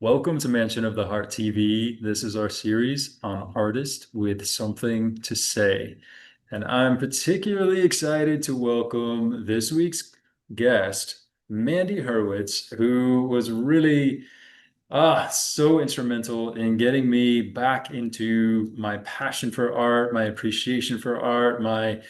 Welcome to Mansion of the Heart TV. This is our series on artists with something to say. And I'm particularly excited to welcome this week's guest, Mandy Hurwitz, who was really so instrumental in getting me back into my passion for art, my appreciation for art, my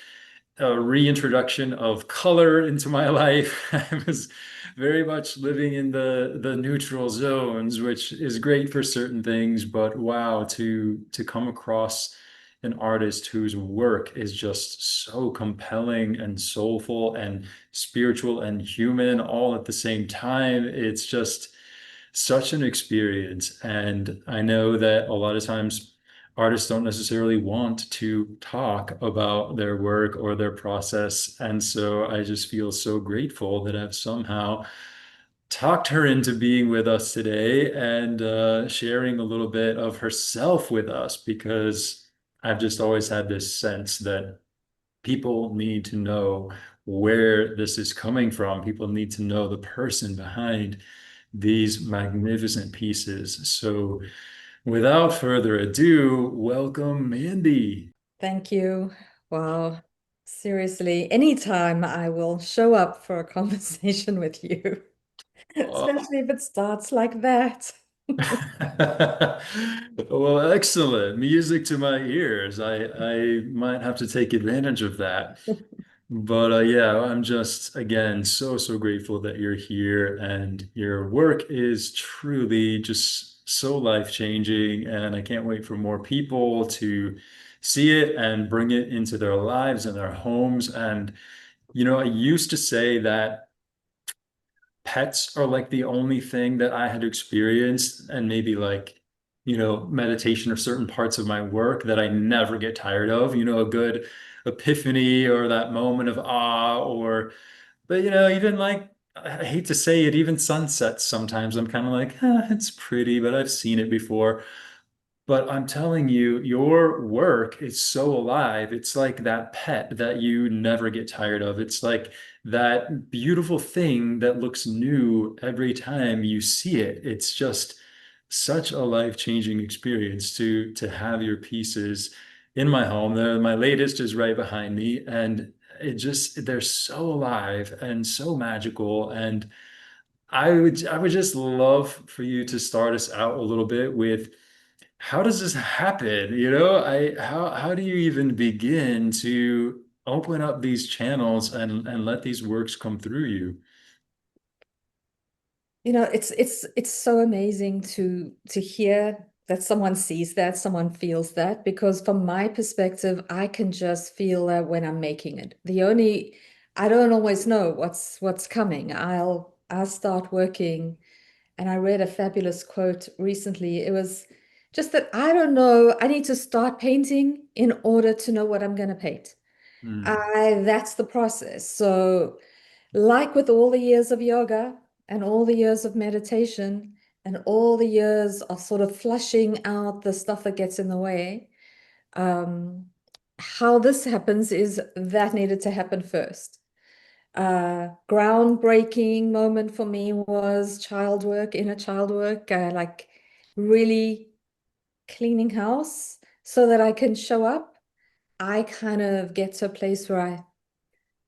reintroduction of color into my life. I was very much living in the neutral zones, which is great for certain things, but wow, to come across an artist whose work is just so compelling and soulful and spiritual and human all at the same time. It's just such an experience. And I know that a lot of times artists don't necessarily want to talk about their work or their process. And so I just feel so grateful that I've somehow talked her into being with us today and sharing a little bit of herself with us, because I've just always had this sense that people need to know where this is coming from. People need to know the person behind these magnificent pieces. So, without further ado, welcome, Mandy. Thank you. Wow. Seriously, anytime I will show up for a conversation with you, Oh. especially if it starts like that. Well, excellent. Music to my ears. I might have to take advantage of that. But yeah, I'm just again so grateful that you're here, and your work is truly just so life-changing, and I can't wait for more people to see it and bring it into their lives and their homes. And I used to say that pets are like the only thing that I had experienced, and maybe like, meditation or certain parts of my work that I never get tired of, a good epiphany or that moment of awe, or, but even like, I hate to say it, even sunsets sometimes I'm kind of like, it's pretty, but I've seen it before. But I'm telling you, your work is so alive. It's like that pet that you never get tired of. It's like that beautiful thing that looks new every time you see it. It's just such a life-changing experience to have your pieces in my home. My latest is right behind me, and they're so alive and so magical. And I would just love for you to start us out a little bit with, how does this happen? How do you even begin to open up these channels and let these works come through you? It's so amazing to hear that someone sees that, someone feels that, because from my perspective, I can just feel that when I'm making it. I don't always know what's coming. I'll start working. And I read a fabulous quote recently. It was just that I don't know, I need to start painting in order to know what I'm going to paint. Mm, That's the process. So, like with all the years of yoga and all the years of meditation and all the years of sort of flushing out the stuff that gets in the way, um, how this happens is that needed to happen first. Groundbreaking moment for me was child work, inner child work, like really cleaning house so that I can show up. I kind of get to a place where I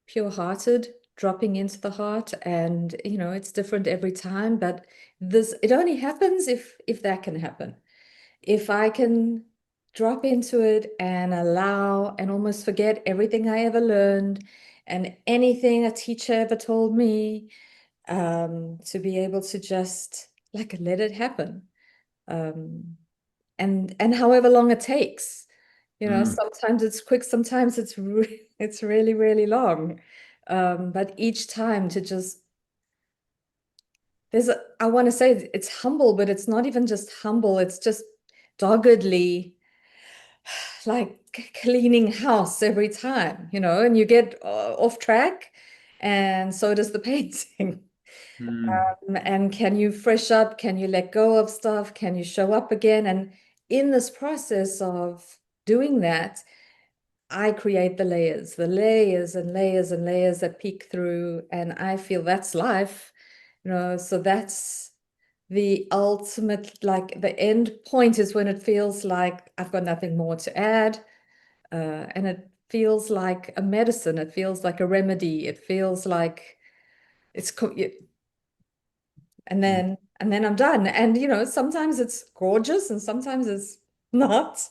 pure hearted, dropping into the heart, and it's different every time, but this it only happens if that can happen. If I can drop into it and allow and almost forget everything I ever learned and anything a teacher ever told me, to be able to just like let it happen. Um, and however long it takes, mm, sometimes it's quick, sometimes it's really, really long. But each time to just I want to say it's humble, but it's not even just humble, it's just doggedly like cleaning house every time, and you get off track, and so does the painting. mm, And can you fresh up? Can you let go of stuff? Can you show up again? And in this process of doing that, I create the layers and layers and layers that peek through. And I feel that's life, so the ultimate, like the end point is when it feels like I've got nothing more to add. And it feels like a medicine. It feels like a remedy. It feels like and then I'm done. And sometimes it's gorgeous and sometimes it's not.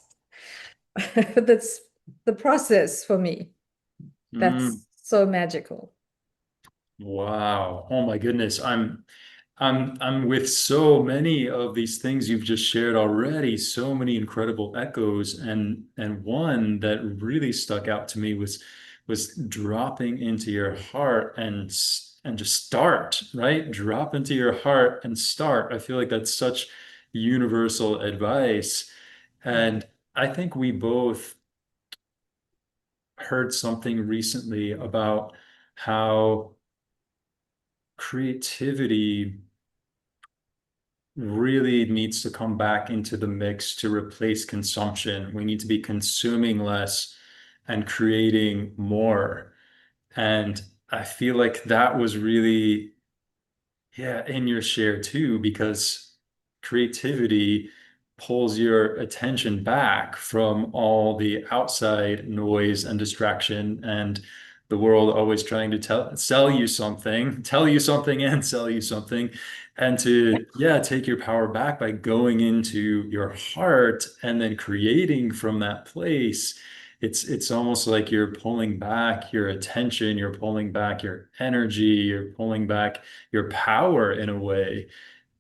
That's the process for me. Mm. That's so magical. Wow. Oh my goodness. I'm with so many of these things you've just shared already, so many incredible echoes, and one that really stuck out to me was dropping into your heart and just start, right? Drop into your heart and start. I feel like that's such universal advice. Mm. And I think we both heard something recently about how creativity really needs to come back into the mix to replace consumption. We need to be consuming less and creating more. And I feel like that was really, yeah, in your share too, because creativity pulls your attention back from all the outside noise and distraction and the world always trying to sell you something, tell you something and sell you something. And to, yeah, take your power back by going into your heart and then creating from that place. It's almost like you're pulling back your attention, you're pulling back your energy, you're pulling back your power in a way.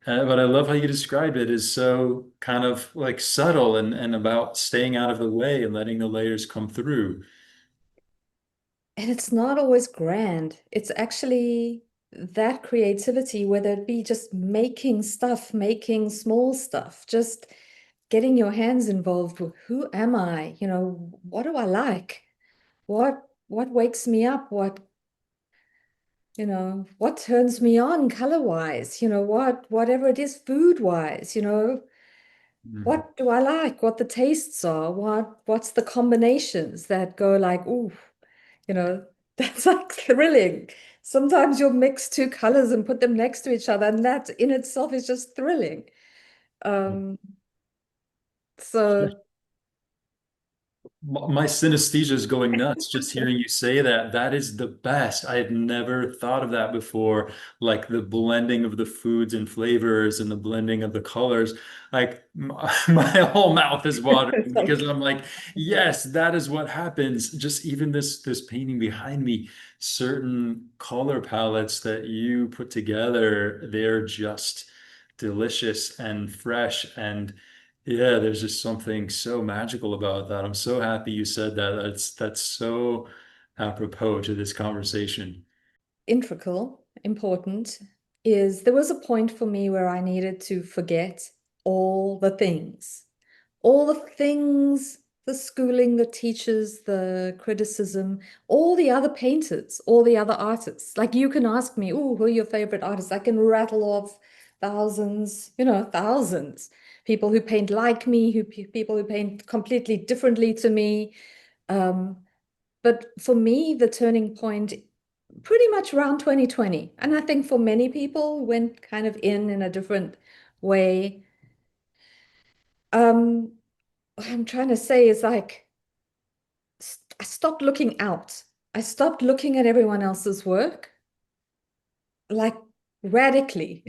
But I love how you described it as so kind of like subtle and about staying out of the way and letting the layers come through. And it's not always grand. It's actually that creativity, whether it be just making stuff, making small stuff, just getting your hands involved with who am I? What do I like? What wakes me up? What turns me on color-wise? Whatever it is food-wise, Mm. what do I like? What the tastes are? What's the combinations that go like, ooh, you know, that's like thrilling. Sometimes you'll mix two colors and put them next to each other, and that in itself is just thrilling. Um, so My synesthesia is going nuts just hearing you say that. That is the best. I had never thought of that before. Like the blending of the foods and flavors and the blending of the colors. Like my whole mouth is it's watering because like I'm like, yes, that is what happens. Just even this painting behind me, certain color palettes that you put together, they're just delicious and fresh and yeah, there's just something so magical about that. I'm so happy you said that. That's so apropos to this conversation. integral, important, is there was a point for me where I needed to forget all the things. All the things, the schooling, the teachers, the criticism, all the other painters, all the other artists. Like you can ask me, oh, who are your favorite artists? I can rattle off thousands, thousands. People who paint like me, people who paint completely differently to me. Um, but for me, the turning point pretty much around 2020. And I think for many people went kind of in a different way. What I'm trying to say is like I stopped looking out. I stopped looking at everyone else's work like radically.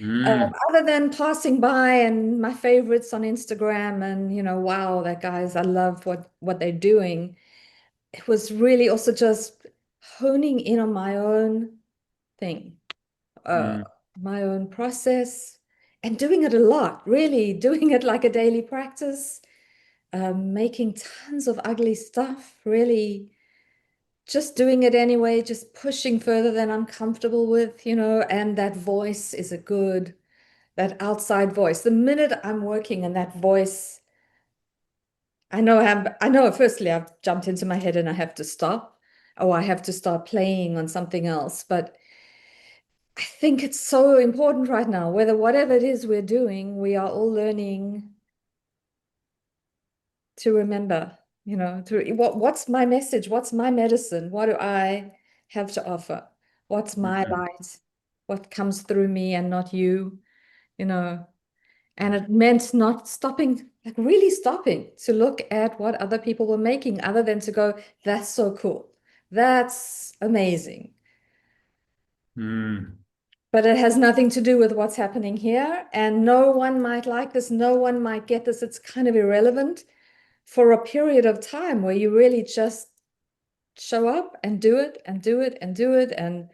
Mm, Other than passing by and my favorites on Instagram and wow, that guys, I love what they're doing. It was really also just honing in on my own thing, uh, mm, my own process, and doing it a lot, really doing it like a daily practice, making tons of ugly stuff, really just doing it anyway, just pushing further than I'm comfortable with, and that voice is a good, that outside voice. The minute I'm working and that voice, I know firstly I've jumped into my head and I have to stop, or I have to start playing on something else. But I think it's so important right now, whatever it is we're doing, we are all learning to remember, what's my message? What's my medicine? What do I have to offer? What's my mm, light? What comes through me and not you? you know. And it meant not stopping, like really stopping to look at what other people were making, other than to go, that's so cool. That's amazing. Mm, But it has nothing to do with what's happening here. And no one might like this. No one might get this. It's kind of irrelevant for a period of time where you really just show up and do it and do it and do it. And,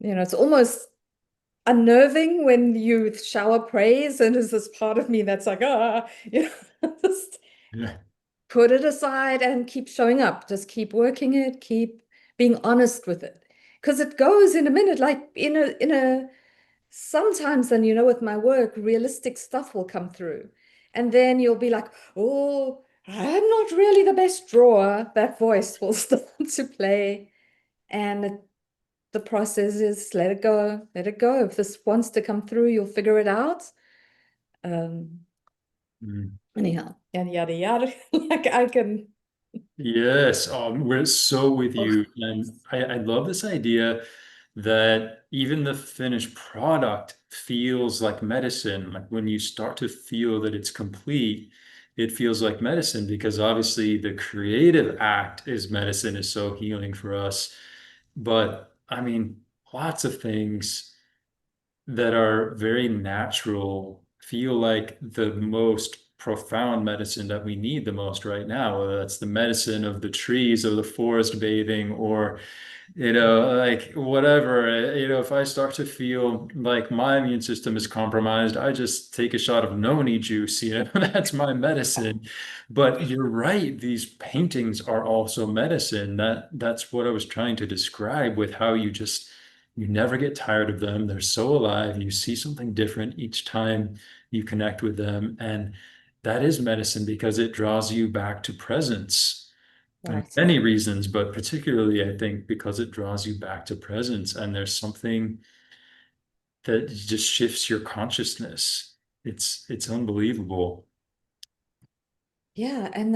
it's almost unnerving when you shower praise. And there's this part of me that's like, just yeah. put it aside and keep showing up. Just keep working it, keep being honest with it. Because it goes in a minute, like sometimes then, with my work, realistic stuff will come through. And then you'll be like, oh, I'm not really the best drawer. That voice will start to play. And the process is let it go, let it go. If this wants to come through, you'll figure it out. Um, Mm. anyhow, yada, yada, yada. Like I can, Yes, we're so with oh, you. And I love this idea that even the finished product feels like medicine. Like when you start to feel that it's complete, it feels like medicine because obviously the creative act is medicine, is so healing for us. But I mean, lots of things that are very natural feel like the most profound medicine that we need the most right now, whether that's the medicine of the trees or the forest bathing or like whatever, if I start to feel like my immune system is compromised, I just take a shot of noni juice, that's my medicine. But you're right, these paintings are also medicine. That's what I was trying to describe with how you never get tired of them. They're so alive. You see something different each time you connect with them. And that is medicine because it draws you back to presence. And right. many reasons, but particularly I think because it draws you back to presence and there's something that just shifts your consciousness. It's unbelievable. Yeah, and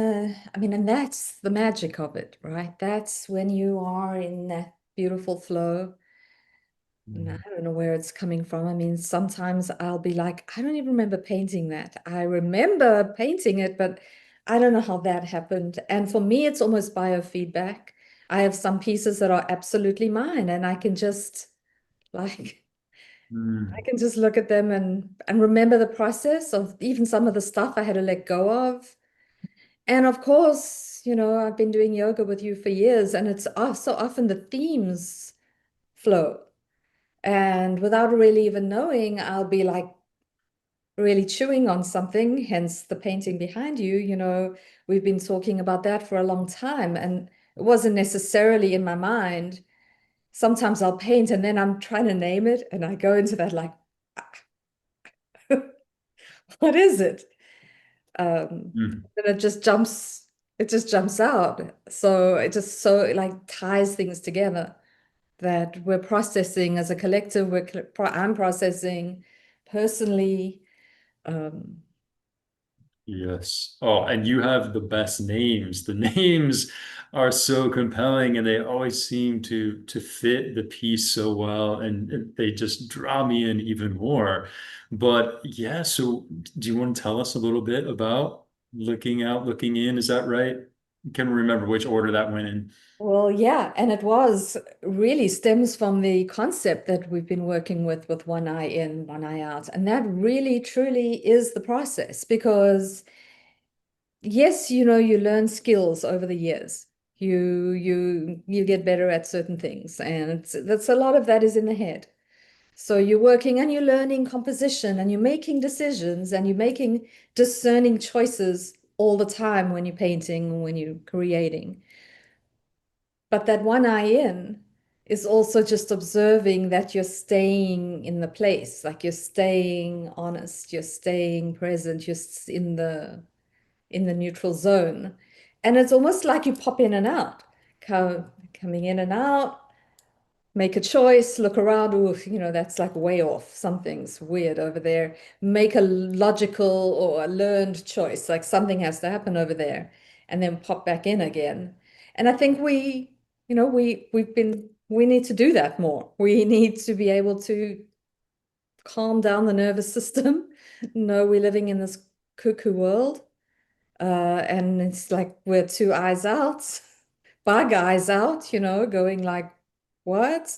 and that's the magic of it, right? That's when you are in that beautiful flow. And I Mm, don't know where it's coming from. I mean, sometimes I'll be like, I don't even remember painting that. I remember painting it, but I don't know how that happened. And for me, it's almost biofeedback. I have some pieces that are absolutely mine, and I can just like I mm, can just look at them and remember the process of even some of the stuff I had to let go of. And of course, I've been doing yoga with you for years, and it's so often the themes flow. And without really even knowing, I'll be like really chewing on something, hence the painting behind you. We've been talking about that for a long time, and it wasn't necessarily in my mind. Sometimes I'll paint and then I'm trying to name it, and I go into that like, what is it? mm. And it just jumps out. So it just so like ties things together that we're processing as a collective. I'm processing personally. Um, Yes. Oh, and you have the best names. The names are so compelling and they always seem to fit the piece so well and they just draw me in even more. But yeah, so do you want to tell us a little bit about looking out, looking in? Is that right? I can't remember which order that went in. well, yeah, and it was really stems from the concept that we've been working with one eye in, one eye out. And that really truly is the process because yes, you learn skills over the years. You get better at certain things, and that's a lot of that is in the head. So you're working and you're learning composition and you're making decisions and you're making discerning choices all the time when you're painting, when you're creating. But that one eye in is also just observing that you're staying in the place, like you're staying honest, you're staying present, in the neutral zone. And it's almost like you pop in and out, coming in and out, make a choice, look around. Oh, that's like way off. Something's weird over there. Make a logical or a learned choice, like something has to happen over there, and then pop back in again. And I think we need to do that more. We need to be able to calm down the nervous system. No, we're living in this cuckoo world. And it's like we're two eyes out, bug eyes out, going like, what?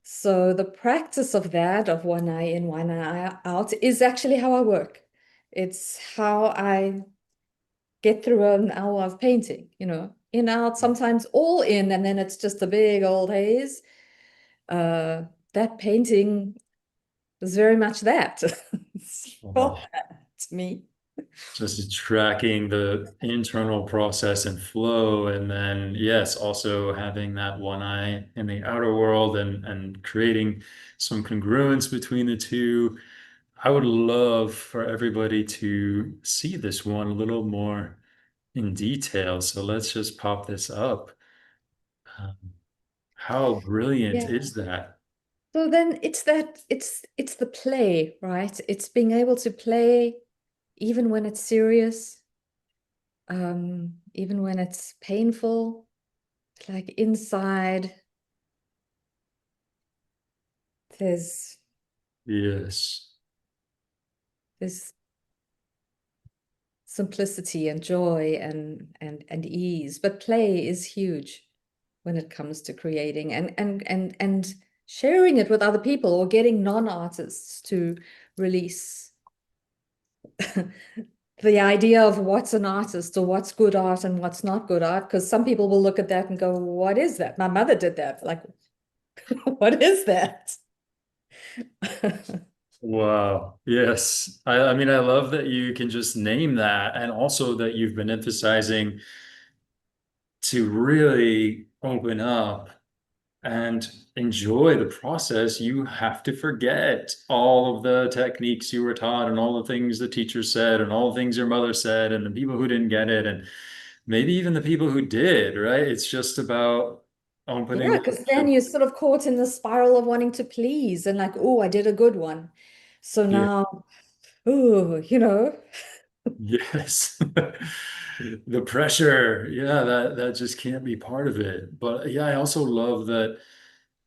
So the practice of that, of one eye in, one eye out, is actually how I work. It's how I get through an hour of painting, in, out, sometimes all in, and then it's just a big old haze. Uh, that painting is very much that. It's for Oh, that to me. just tracking the internal process and flow, and then yes, also having that one eye in the outer world and creating some congruence between the two. I would love for everybody to see this one a little more in detail. So let's just pop this up. Um, how brilliant Yeah. is that? So then it's the play, right? It's being able to play even when it's serious, even when it's painful, like inside, there's Yes. this simplicity and joy and ease. But play is huge when it comes to creating and sharing it with other people or getting non-artists to release the idea of what's an artist or what's good art and what's not good art. Because some people will look at that and go, what is that? My mother did that. Like, what is that? Wow. Yes. I mean, I love that you can just name that, and also that you've been emphasizing to really open up and enjoy the process. You have to forget all of the techniques you were taught and all the things the teacher said and all the things your mother said and the people who didn't get it and maybe even the people who did, right? It's just about opening Yeah, up because then to, you're sort of caught in the spiral of wanting to please and like, oh, I did a good one. So yeah, now, oh, yes. The pressure, yeah, that just can't be part of it. But yeah, I also love that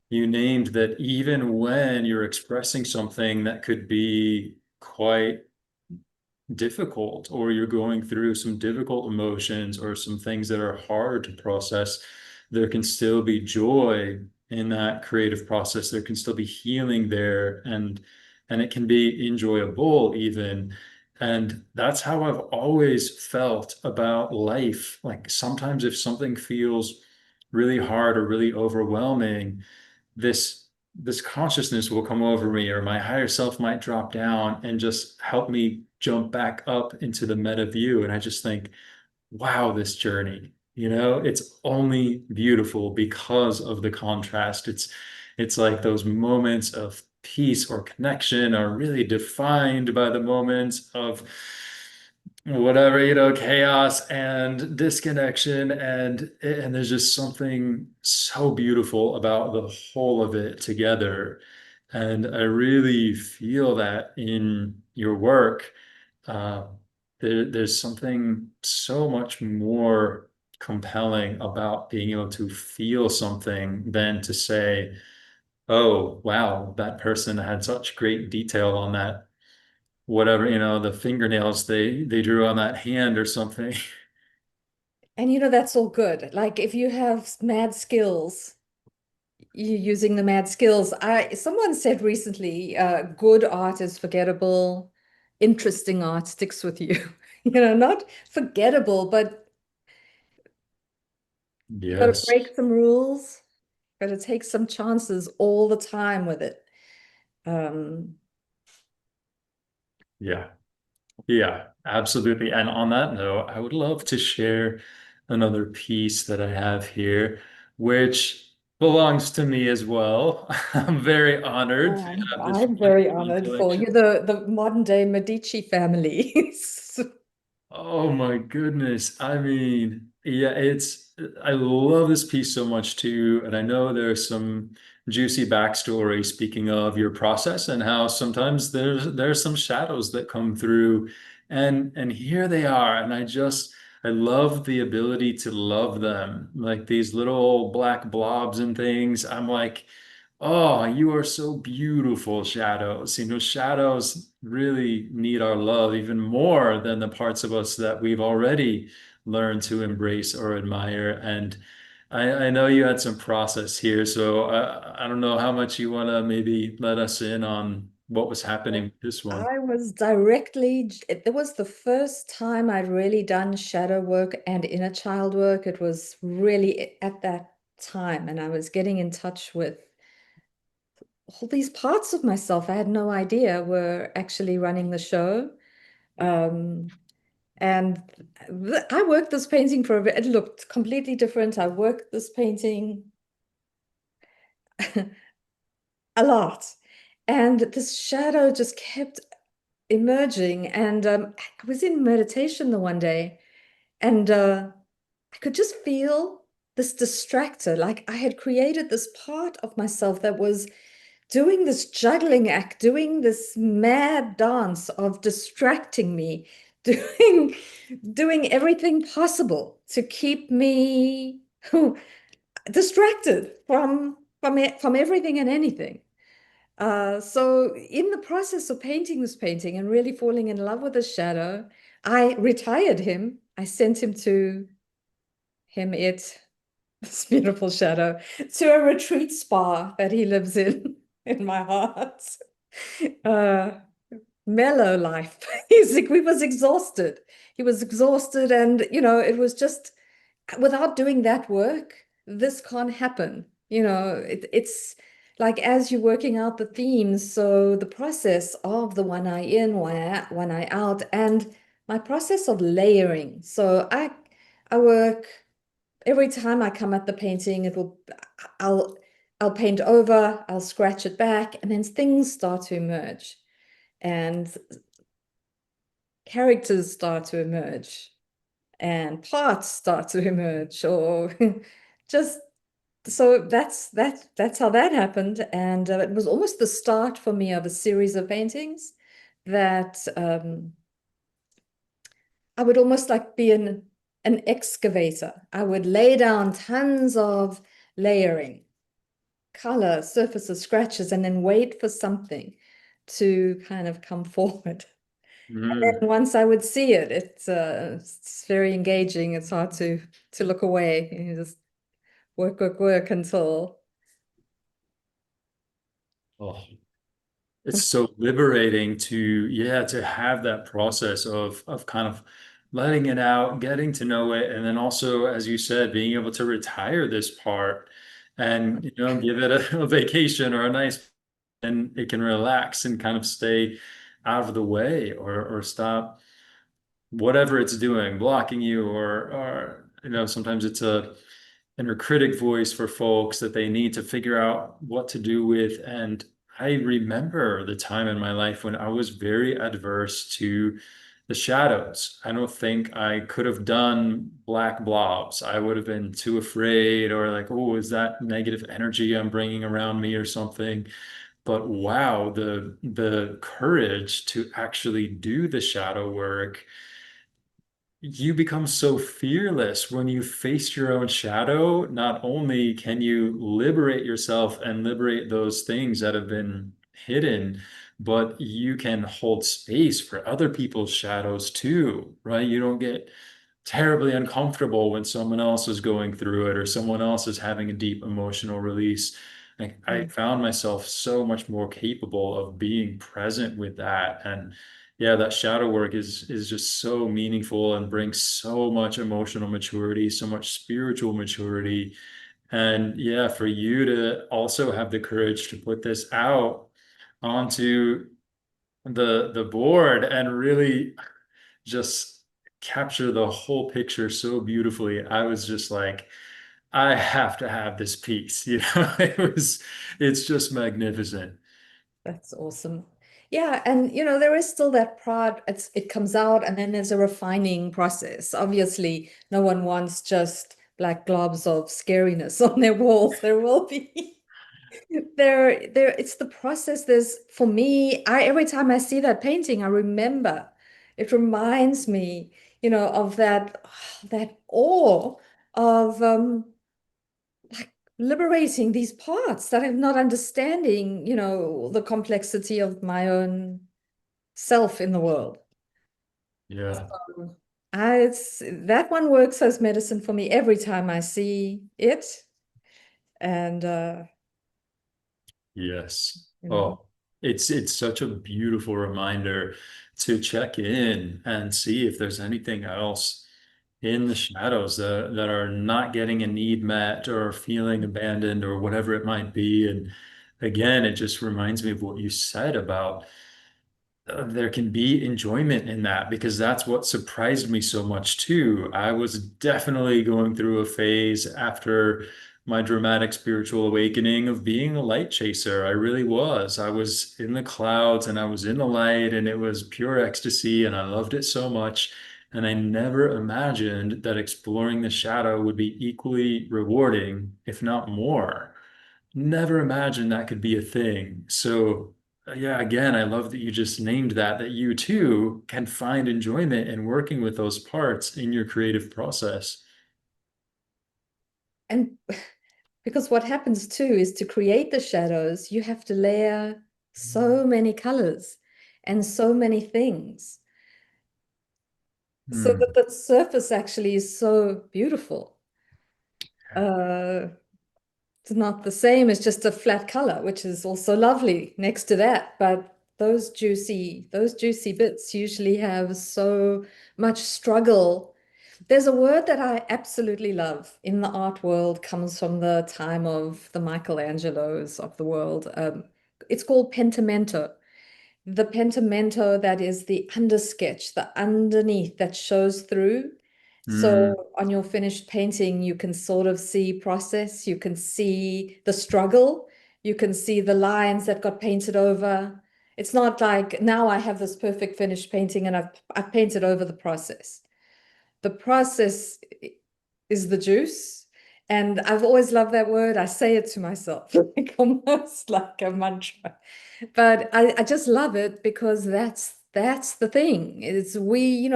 you named that even when you're expressing something that could be quite difficult, or you're going through some difficult emotions or some things that are hard to process, there can still be joy in that creative process. There can still be healing there, and it can be enjoyable even. And that's how I've always felt about life. Like sometimes if something feels really hard or really overwhelming, this consciousness will come over me, or my higher self might drop down and just help me jump back up into the meta view. And I just think, wow, this journey, it's only beautiful because of the contrast. It's like those moments of peace or connection are really defined by the moments of whatever, chaos and disconnection, and there's just something so beautiful about the whole of it together. And I really feel that in your work. uh, there's something so much more compelling about being able to feel something than to say, oh wow, that person had such great detail on that, whatever, the fingernails they drew on that hand or something. and that's all good. Like if you have mad skills, you're using the mad skills. Someone said recently, good art is forgettable, interesting art sticks with you. Not forgettable, but you got to Yes. break some rules, got to take some chances all the time with it. Um, Yeah. Yeah, absolutely. And on that note, I would love to share another piece that I have here, which belongs to me as well. I'm very honored to have this I'm one very in my honored for you, collection. the modern day Medici family. Oh my goodness. I mean, yeah, I love this piece so much too. And I know there's some juicy backstory speaking of your process and how sometimes there's some shadows that come through, and here they are. And I love the ability to love them. Like these little black blobs and things. I'm like, Oh, you are so beautiful, shadows. Shadows really need our love even more than the parts of us that we've already learned to embrace or admire. And I know you had some process here, so I don't know how much you want to maybe let us in on what was happening with this one. I was directly, it was the first time I'd really done shadow work and inner child work. It was really at that time, and I was getting in touch with all these parts of myself I had no idea were actually running the show. Um, and I worked this painting for a bit. It looked completely different. I worked this painting a lot. And this shadow just kept emerging. And I was in meditation the one day, and I could just feel this distractor. Like I had created this part of myself that was doing this juggling act, doing this mad dance of distracting me, doing doing everything possible to keep me distracted from everything and anything. So in the process of painting this painting and really falling in love with the shadow, I retired him. I sent him to him, it, this beautiful shadow, to a retreat spa that he lives in my heart. Uh, Mellow life. He was exhausted. He was exhausted, and it was just without doing that work, this can't happen. It's like as you're working out the themes, so the process of the one eye in, one eye out, and my process of layering. So I work every time I come at the painting, I'll I'll paint over, I'll scratch it back, and then things start to emerge and characters start to emerge and parts start to emerge or just so that's how that happened, and it was almost the start for me of a series of paintings that I would almost like be an excavator. I would lay down tons of layering, color, surfaces, scratches, and then wait for something to kind of come forward. Mm. And once I would see it, it's very engaging. It's hard to look away. You just work, work, work until Oh. It's so liberating to, yeah, to have that process of kind of letting it out, getting to know it, and then also, as you said, being able to retire this part and give it a vacation or a nice, and it can relax and kind of stay out of the way or stop whatever it's doing, blocking you, or sometimes it's a inner critic voice for folks that they need to figure out what to do with. And I remember the time in my life when I was very adverse to the shadows. I don't think I could have done black blobs. I would have been too afraid, or like, oh, is that negative energy I'm bringing around me or something? But wow, the courage to actually do the shadow work, you become so fearless when you face your own shadow. Not only can you liberate yourself and liberate those things that have been hidden, but you can hold space for other people's shadows too, right? You don't get terribly uncomfortable when someone else is going through it or someone else is having a deep emotional release. I Mm. found myself so much more capable of being present with that. And yeah, that shadow work is just so meaningful and brings so much emotional maturity, so much spiritual maturity. And yeah, for you to also have the courage to put this out onto the board and really just capture the whole picture so beautifully. I was just like, I have to have this piece, it's just magnificent. That's awesome. Yeah, and there is still that prod. It comes out, and then there's a refining process. Obviously, no one wants just black globs of scariness on their walls. There will be there. It's the process. There's for me. I every time I see that painting, I remember. It reminds me, of that awe of liberating these parts that I'm not understanding, the complexity of my own self in the world. Yeah. It's that one works as medicine for me every time I see it. And Yes. you know, Oh, it's such a beautiful reminder to check in and see if there's anything else in the shadows that are not getting a need met or feeling abandoned or whatever it might be. And again, it just reminds me of what you said about there can be enjoyment in that because that's what surprised me so much too. I was definitely going through a phase after my dramatic spiritual awakening of being a light chaser. I really was. I was in the clouds and I was in the light and it was pure ecstasy and I loved it so much. And I never imagined that exploring the shadow would be equally rewarding, if not more. Never imagined that could be a thing. So, yeah, again, I love that you just named that you too can find enjoyment in working with those parts in your creative process. and because what happens too is to create the shadows, you have to layer so many colors and so many things so that Hmm. the surface actually is so beautiful. Uh, it's not the same as just a flat color, which is also lovely next to that. But those juicy bits usually have so much struggle. There's a word that I absolutely love in the art world, comes from the time of the Michelangelos of the world. It's called pentimento. The pentimento, that is the undersketch, the underneath that shows through. Hmm. So on your finished painting, you can sort of see process, you can see the struggle, you can see the lines that got painted over. It's not like now I have this perfect finished painting and I've painted over the process. The process is the juice. And I've always loved that word. I say it to myself, like almost like a mantra. But I just love it because that's the thing. Is we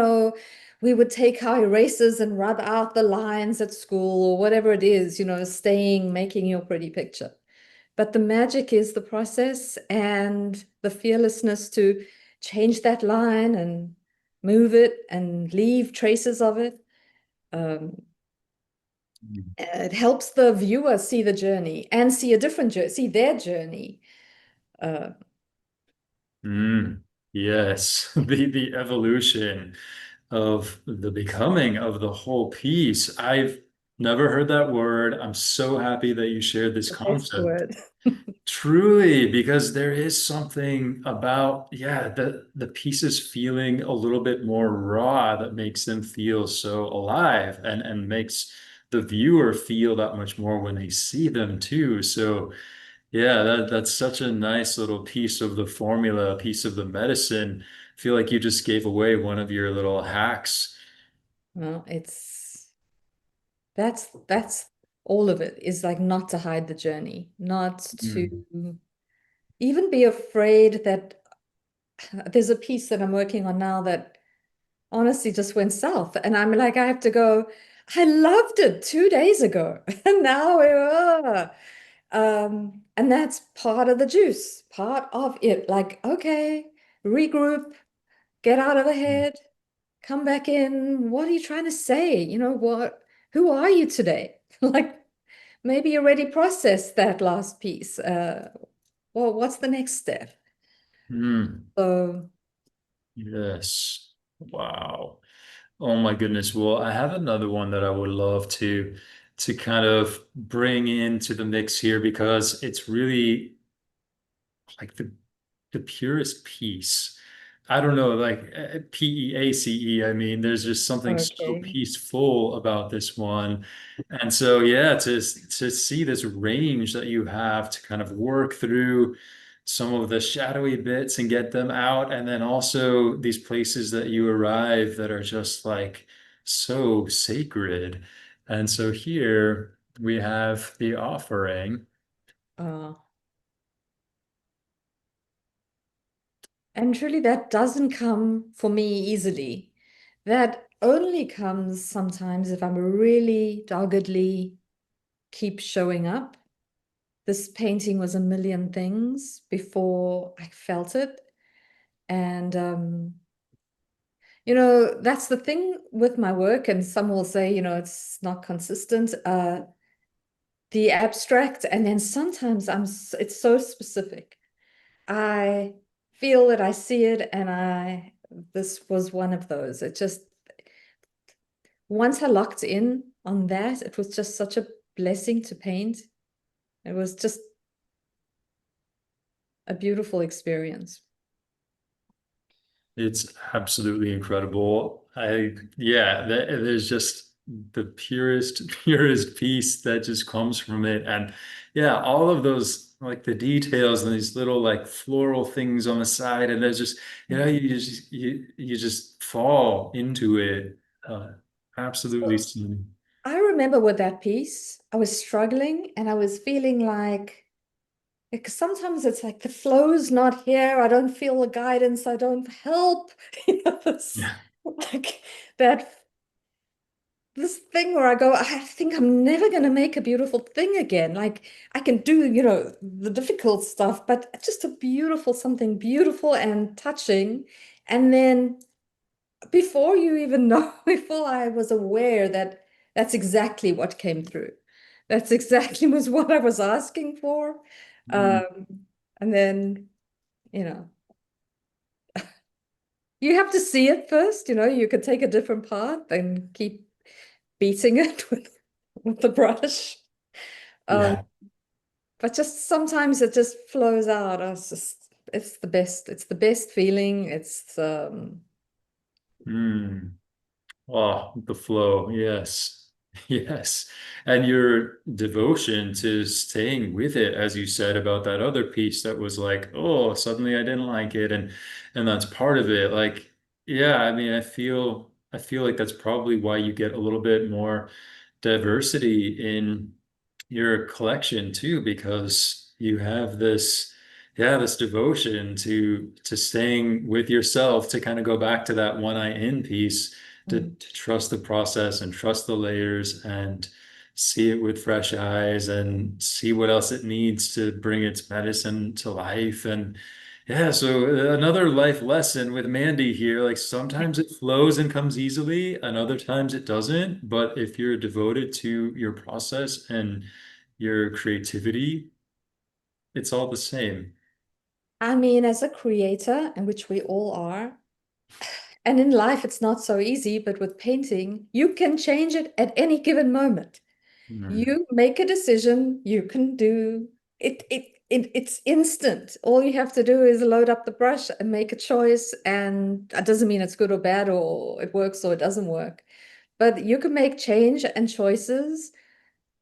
would take our erasers and rub out the lines at school or whatever it is, staying, making your pretty picture. But the magic is the process and the fearlessness to change that line and move it and leave traces of it. Um, it helps the viewer see the journey and see a different journey, see their journey. Uh, Mm. Yes. The evolution of the becoming of the whole piece. I've never heard that word. I'm so happy that you shared this the best concept. word. Truly, because there is something about, yeah, the pieces feeling a little bit more raw that makes them feel so alive and makes the viewer feel that much more when they see them too. So yeah, that's such a nice little piece of the formula, a piece of the medicine. I feel like you just gave away one of your little hacks. Well, that's all of it is like not to hide the journey, not to Mm. even be afraid that there's a piece that I'm working on now that honestly just went south. And I'm like, I have to go, I loved it 2 days ago. And now and that's part of the juice, part of it. Like, okay, regroup, get out of the head, come back in. What are you trying to say? Who are you today? Like, maybe you already processed that last piece. Well, what's the next step? Mm. So, Yes. Wow. Oh my goodness. Well, I have another one that I would love to kind of bring into the mix here because it's really like the purest peace. I don't know, like PEACE. I mean, there's just something so okay. peaceful about this one. And so, yeah, to see this range that you have to kind of work through some of the shadowy bits and get them out, and then also these places that you arrive that are just like so sacred. And so here we have the offering. Uh, and truly, that doesn't come for me easily. That only comes sometimes if I'm really doggedly keep showing up. This painting was a million things before I felt it. And that's the thing with my work, and some will say, it's not consistent. The abstract, and then sometimes it's so specific. I feel it, I see it, and this was one of those. It just, once I locked in on that, it was just such a blessing to paint. It was just a beautiful experience. It's absolutely incredible. Yeah, there's just the purest, purest peace that just comes from it. And yeah, all of those, like the details and these little like floral things on the side. And there's just, you just fall into it. Absolutely Well, stunning. I remember with that piece, I was struggling and I was feeling like, because sometimes it's like the flow's not here. I don't feel the guidance. I don't help. It's Yeah. like that this thing where I go, I think I'm never going to make a beautiful thing again. Like I can do, the difficult stuff, but just a beautiful, something beautiful and touching. And then before you even know, before I was aware that that's exactly what came through. That's exactly was what I was asking for. Mm. Um, and then, you know, you have to see it first, you could take a different path and keep beating it with the brush. Um, Yeah. but just sometimes it just flows out. It's the best. It's the best feeling. It's Mm. Oh, the flow. Yes. Yes. And your devotion to staying with it, as you said about that other piece that was like, oh, suddenly I didn't like it. And that's part of it. Like, yeah, I mean, I feel like that's probably why you get a little bit more diversity in your collection too, because you have this, yeah, this devotion to staying with yourself, to kind of go back to that one eye in piece, mm, to trust the process and trust the layers and see it with fresh eyes and see what else it needs to bring its medicine to life. And yeah, so another life lesson with Mandy here, like sometimes it flows and comes easily, and other times it doesn't. But if you're devoted to your process and your creativity, it's all the same. I mean, as a creator, and which we all are, and in life it's not so easy, but with painting, you can change it at any given moment. Mm, You make a decision, you can do it, it's instant. All you have to do is load up the brush and make a choice, and that doesn't mean it's good or bad or it works or it doesn't work. But you can make change and choices,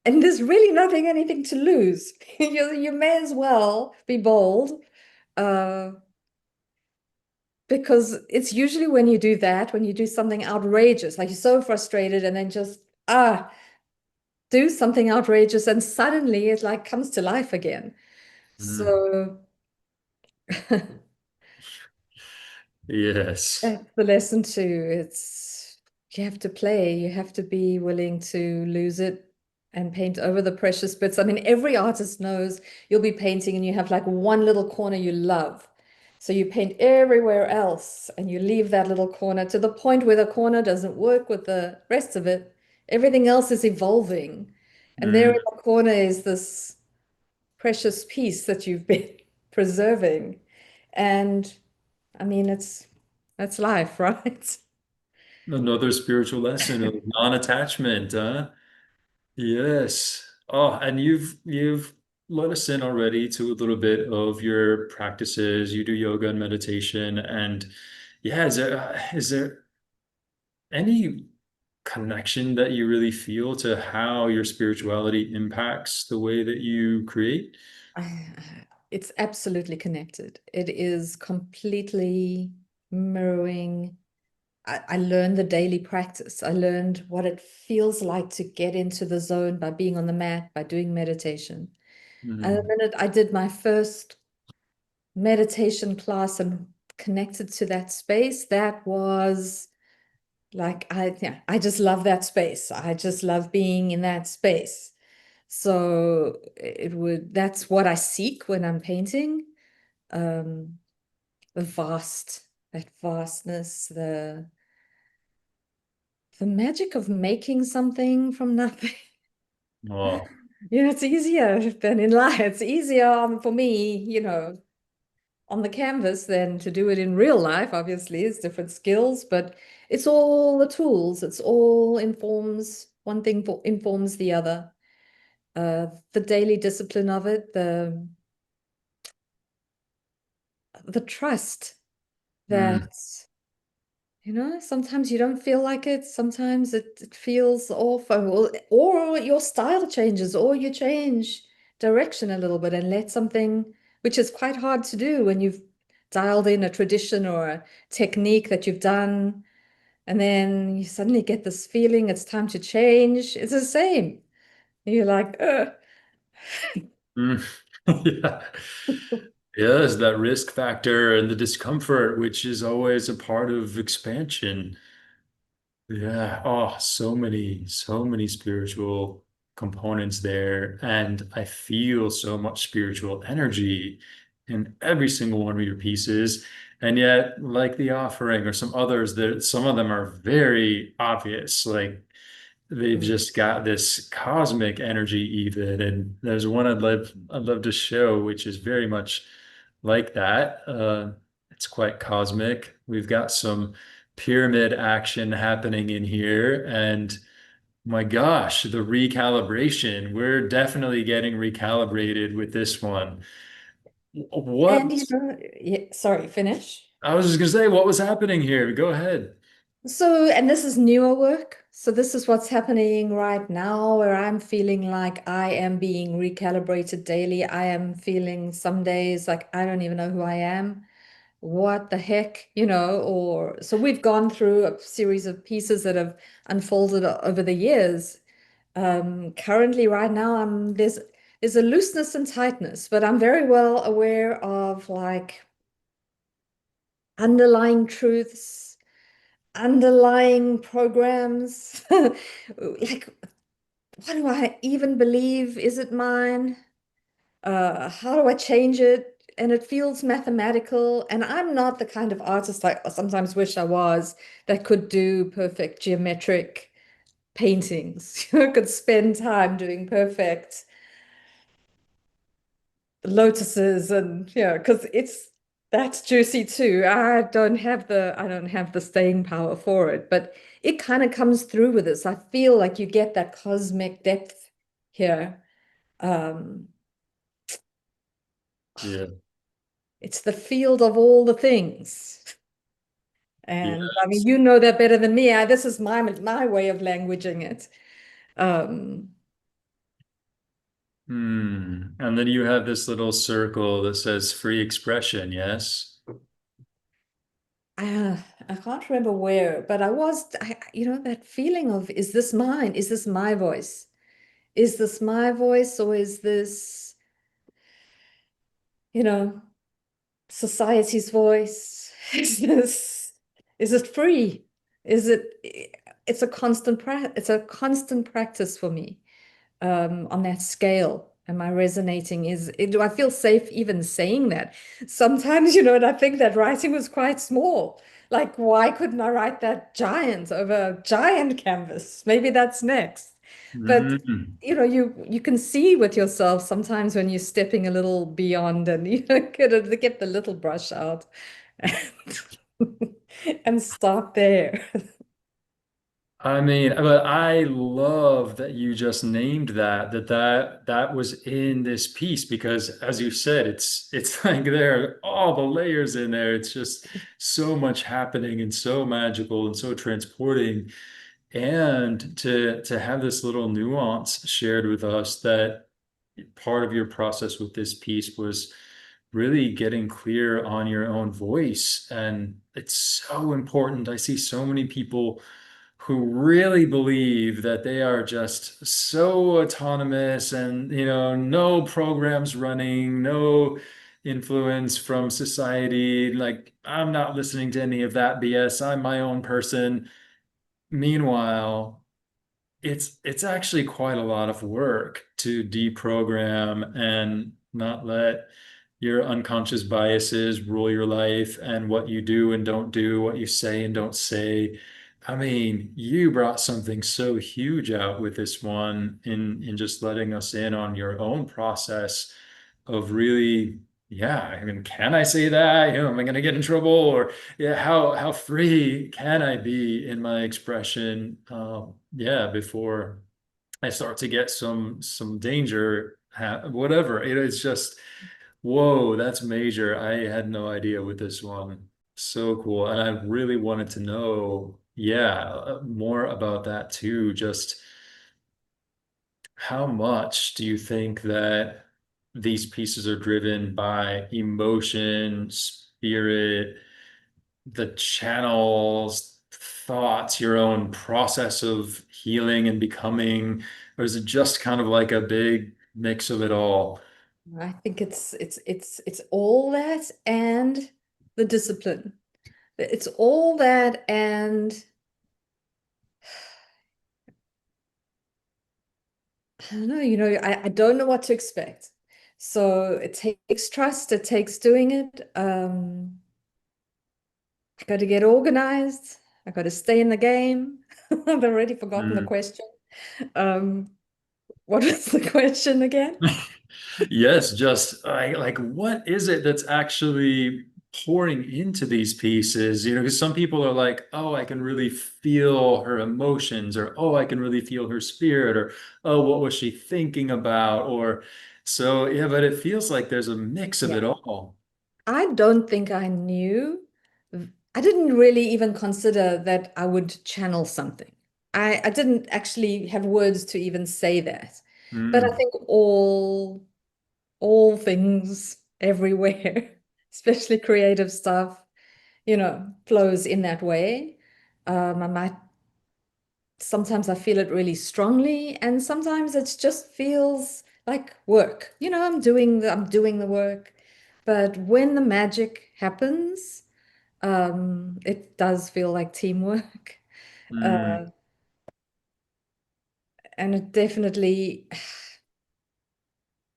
and there's really anything to lose. You may as well be bold, uh, because it's usually when you do that, when you do something outrageous, like you're so frustrated, and then just do something outrageous, and suddenly it like comes to life again. mm. So Yes. that's the lesson too. It's you have to play, you have to be willing to lose it and paint over the precious bits. I mean, every artist knows you'll be painting and you have like one little corner you love. So you paint everywhere else and you leave that little corner to the point where the corner doesn't work with the rest of it. Everything else is evolving. And there in Mm. the corner is this precious piece that you've been preserving. And I mean, that's life, right? Another spiritual lesson of non-attachment, huh? Yes. Oh, and you've let us in already to a little bit of your practices. You do yoga and meditation, and yeah, is there any connection that you really feel to how your spirituality impacts the way that you create? It's absolutely connected. It is completely mirroring. I learned the daily practice. I learned what it feels like to get into the zone by being on the mat, by doing meditation. And the Mm, minute I did my first meditation class and connected to that space, that was like I just love that space. I just love being in that space. So that's what I seek when I'm painting. Um, the that vastness, the magic of making something from nothing. Oh, It's easier than in life. It's easier for me, on the canvas than to do it in real life. Obviously, it's different skills, but it's all the tools. It's all informs one thing informs the other. The daily discipline of it, the trust that mm, sometimes you don't feel like it. Sometimes it feels awful, or your style changes, or you change direction a little bit and let something, which is quite hard to do when you've dialed in a tradition or a technique that you've done, and then you suddenly get this feeling it's time to change. It's the same. You're like, ugh. mm. Yeah. Yeah, there's that risk factor and the discomfort, which is always a part of expansion. Yeah. Oh, so many spiritual components there. And I feel so much spiritual energy in every single one of your pieces. And yet, like the offering or some others, that some of them are very obvious. Like they've Mm. just got this cosmic energy even. And there's one I'd love to show, which is very much like that. It's quite cosmic. We've got some pyramid action happening in here. And my gosh, the recalibration. We're definitely getting recalibrated with this one. And What yeah, sorry, finish. I was just gonna say, what was happening here? Go ahead. So, and this is newer work. So, this is what's happening right now, where I'm feeling like I am being recalibrated daily. I am feeling some days like I don't even know who I am. What the heck, or so we've gone through a series of pieces that have unfolded over the years. Currently, right now, there's a looseness and tightness, but I'm very well aware of like underlying truths, underlying programs. Like, what do I even believe? Is it mine? How do I change it? And it feels mathematical. And I'm not the kind of artist I sometimes wish I was that could do perfect geometric paintings. Could spend time doing perfect lotuses and because that's juicy too. I don't have the staying power for it, but it kind of comes through with this. I feel like you get that cosmic depth here. Um, Yeah. it's the field of all the things. And I mean, Yes. you know that better than me. This is my way of languaging it. Um, And then you have this little circle that says free expression, yes? I can't remember where, but that feeling of, is this mine? Is this my voice? Is this my voice, or is this, you know, society's voice? Is it free? Is it, it's a constant practice for me, on that scale. Am I resonating? Do I feel safe even saying that? Sometimes, and I think that writing was quite small. Like, why couldn't I write that giant over a giant canvas? Maybe that's next. But Mm. you can see with yourself sometimes when you're stepping a little beyond, and get the little brush out and, and start there. I mean, but I love that you just named that was in this piece because as you said, it's like there are all the layers in there. It's just so much happening and so magical and so transporting. And to have this little nuance shared with us that part of your process with this piece was really getting clear on your own voice. And it's so important. I see so many people who really believe that they are just so autonomous and, no programs running, no influence from society. Like, I'm not listening to any of that BS. I'm my own person. Meanwhile, it's actually quite a lot of work to deprogram and not let your unconscious biases rule your life and what you do and don't do, what you say and don't say. I mean, you brought something so huge out with this one in just letting us in on your own process of really, yeah, I mean, can I say that? You know, am I gonna get in trouble? Or yeah, how free can I be in my expression? Yeah, before I start to get some danger, whatever. It's just, whoa, that's major. I had no idea with this one. So cool. And I really wanted to know, yeah, more about that too. Just how much do you think that these pieces are driven by emotion, spirit, the channels, thoughts, your own process of healing and becoming, or is it just kind of like a big mix of it all? I think it's all that and the discipline. It's all that and I don't know, I don't know what to expect. So it takes trust, it takes doing it. I got to get organized. I got to stay in the game. I've already forgotten the Mm. question. Um, what was the question again? Yes, just like what is it that's actually pouring into these pieces? You know, because some people are like, oh, I can really feel her emotions, or oh, I can really feel her spirit, or oh, what was she thinking about? Or so, yeah, but it feels like there's a mix of it Yeah. all. I don't think I knew. I didn't really even consider that I would channel something. I didn't actually have words to even say that. But I Mm, think all things everywhere, especially creative stuff, flows in that way. I might sometimes I feel it really strongly, and sometimes it just feels like work. I'm doing the work. But when the magic happens, it does feel like teamwork. mm, Uh, and it definitely,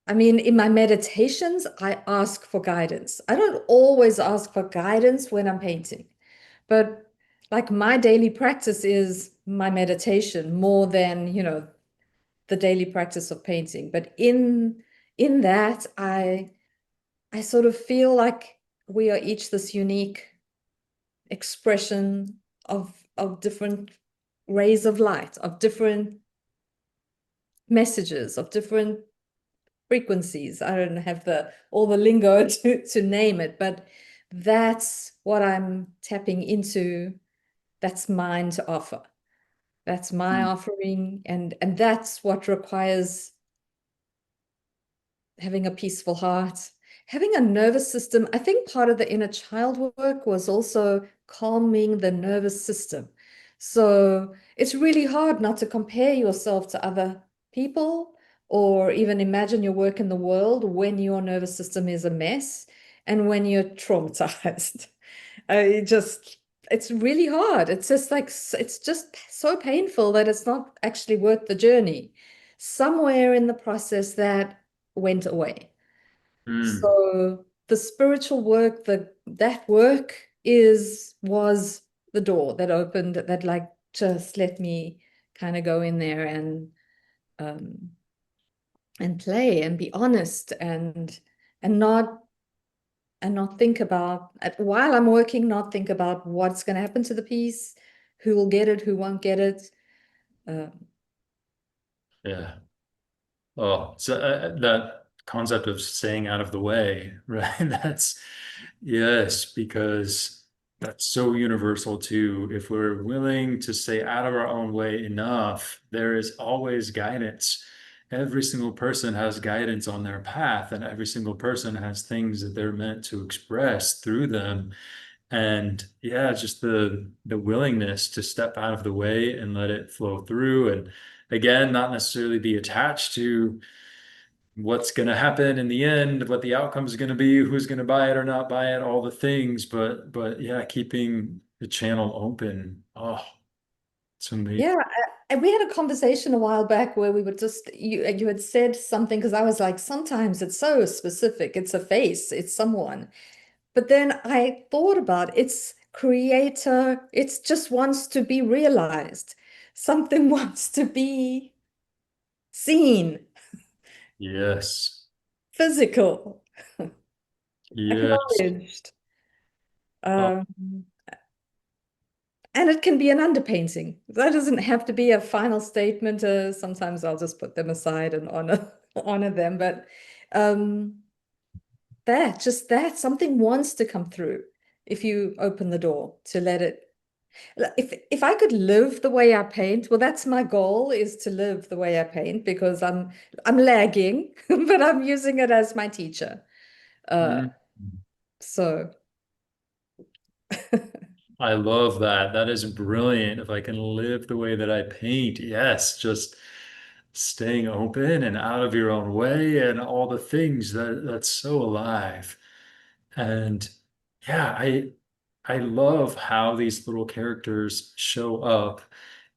I mean, in my meditations, I ask for guidance. I don't always ask for guidance when I'm painting, but like my daily practice is my meditation more than, the daily practice of painting. But in that, I sort of feel like we are each this unique expression of different rays of light, of different messages, of different frequencies. I don't have the all the lingo to name it, but that's what I'm tapping into. That's mine to offer. That's my mm, offering, and that's what requires having a peaceful heart, having a nervous system. I think part of the inner child work was also calming the nervous system. So it's really hard not to compare yourself to other people or even imagine your work in the world when your nervous system is a mess and when you're traumatized. It just, it's really hard. It's just like, it's just so painful that it's not actually worth the journey. Somewhere in the process that went away. mm, So the spiritual work, that work was the door that opened, that like just let me kind of go in there um and play and be honest and not and not think about while I'm working, not think about what's going to happen to the piece, who will get it, who won't get it. Uh, yeah. Oh, so that concept of staying out of the way, right? That's yes, because that's so universal too. If we're willing to stay out of our own way enough, there is always guidance. Every single person has guidance on their path, and every single person has things that they're meant to express through them. And yeah, just the willingness to step out of the way and let it flow through. And again, not necessarily be attached to what's going to happen in the end, what the outcome is going to be, who's going to buy it or not buy it, all the things. But yeah, keeping the channel open. Oh, it's amazing. yeah, And we had a conversation a while back where we were just you had said something because I was like, sometimes it's so specific. It's a face, it's someone. But then I thought about it's creator, it's just wants to be realized. Something wants to be seen, Yes. physical, Yes. acknowledged. Oh, Um, and it can be an underpainting. That doesn't have to be a final statement. Sometimes I'll just put them aside and honor honor them. But um, just that, something wants to come through if you open the door to let it. If I could live the way I paint, well, that's my goal is to live the way I paint because I'm lagging, but I'm using it as my teacher. Uh, mm. so I love that. That is brilliant. If I can live the way that I paint, yes, just staying open and out of your own way and all the things that's so alive. And yeah, I love how these little characters show up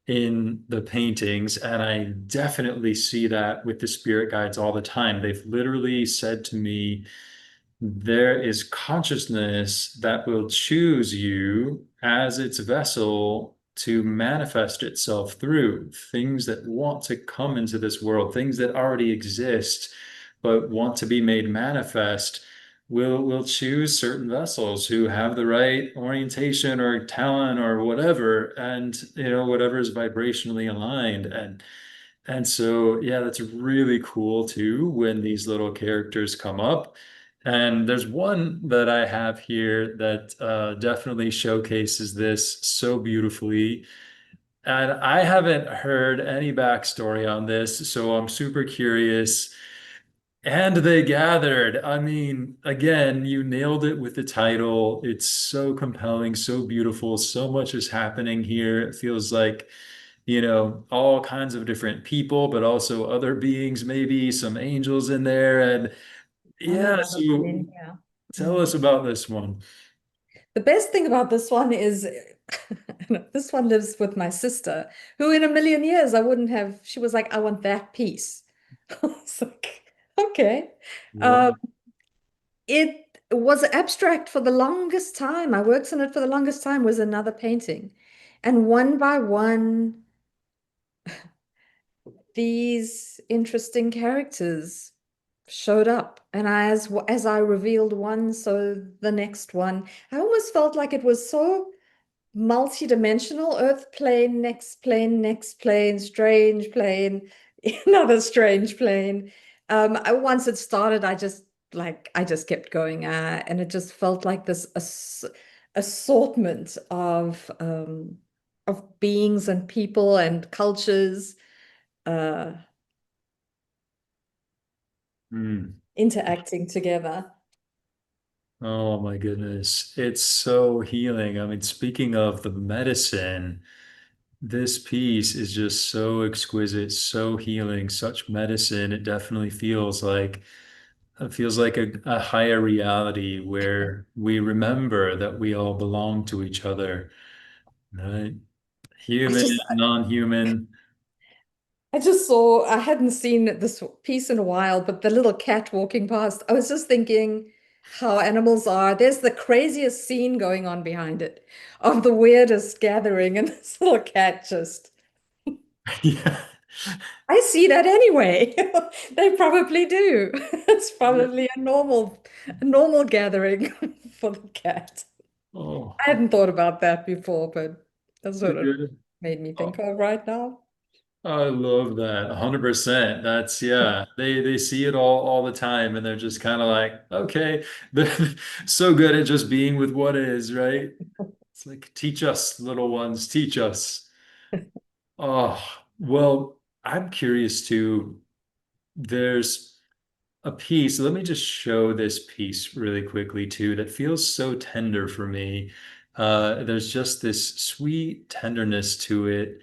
in the paintings, and I definitely see that with the spirit guides all the time. They've literally said to me, there is consciousness that will choose you as its vessel to manifest itself through things that want to come into this world, things that already exist but want to be made manifest. Will choose certain vessels who have the right orientation or talent or whatever, and whatever is vibrationally aligned. And so, yeah, that's really cool too when these little characters come up. And there's one that I have here that definitely showcases this so beautifully. And I haven't heard any backstory on this, so I'm super curious. And they gathered. I mean, again, you nailed it with the title. It's so compelling, so beautiful. So much is happening here. It feels like, all kinds of different people, but also other beings, maybe some angels in there. And I know yeah, what you so mean. Yeah. tell Mm. us about this one. The best thing about this one is this one lives with my sister, who in a million years I wouldn't have. She was like, I want that piece. I was like, okay. Um, Wow. it was abstract for the longest time. I worked on it for the longest time, was another painting. And one by one, these interesting characters showed up. And as I revealed one, so the next one, I almost felt like it was so multi-dimensional, earth plane, next plane, next plane, strange plane, another strange plane. Once it started, I just kept going, and it just felt like this assortment of beings and people and cultures uh Mm. interacting together. Oh my goodness. It's so healing. I mean, speaking of the medicine, this piece is just so exquisite, so healing, such medicine. It feels like a higher reality where we remember that we all belong to each other, right? I Human, just non-human. I just saw, I hadn't seen this piece in a while, but the little cat walking past, I was just thinking how animals are. There's the craziest scene going on behind it of the weirdest gathering, and this little cat just, Yeah. I see that anyway. They probably do. It's probably a normal gathering for the cat. Oh, I hadn't thought about that before, but that's what it good. made me Oh, think of right now. I love that. 100%. That's yeah. They see it all the time and they're just kind of like, okay. They're so good at just being with what is, right? It's like, teach us, little ones, teach us. Oh, well, I'm curious too. There's a piece. Let me just show this piece really quickly too that feels so tender for me. There's just this sweet tenderness to it,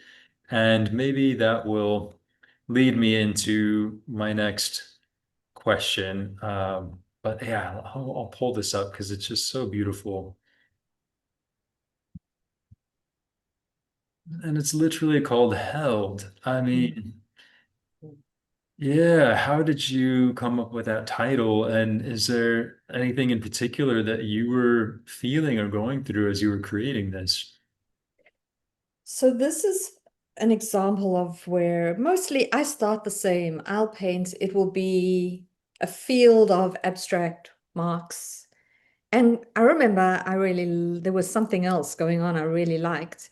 and maybe that will lead me into my next question. But yeah, I'll pull this up because it's just so beautiful. And it's literally called Held. I mean, yeah, how did you come up with that title? And is there anything in particular that you were feeling or going through as you were creating this? So this is an example of where mostly I start the same. I'll paint, it will be a field of abstract marks. And I remember there was something else going on I really liked.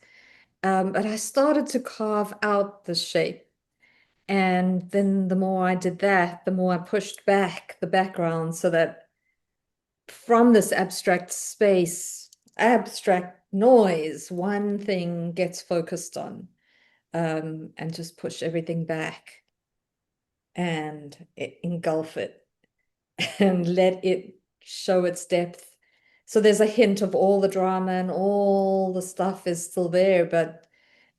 But I started to carve out the shape. And then the more I did that, the more I pushed back the background so that from this abstract space, abstract noise, one thing gets focused on, and just push everything back and engulf it and let it show its depth. So there's a hint of all the drama and all the stuff is still there, but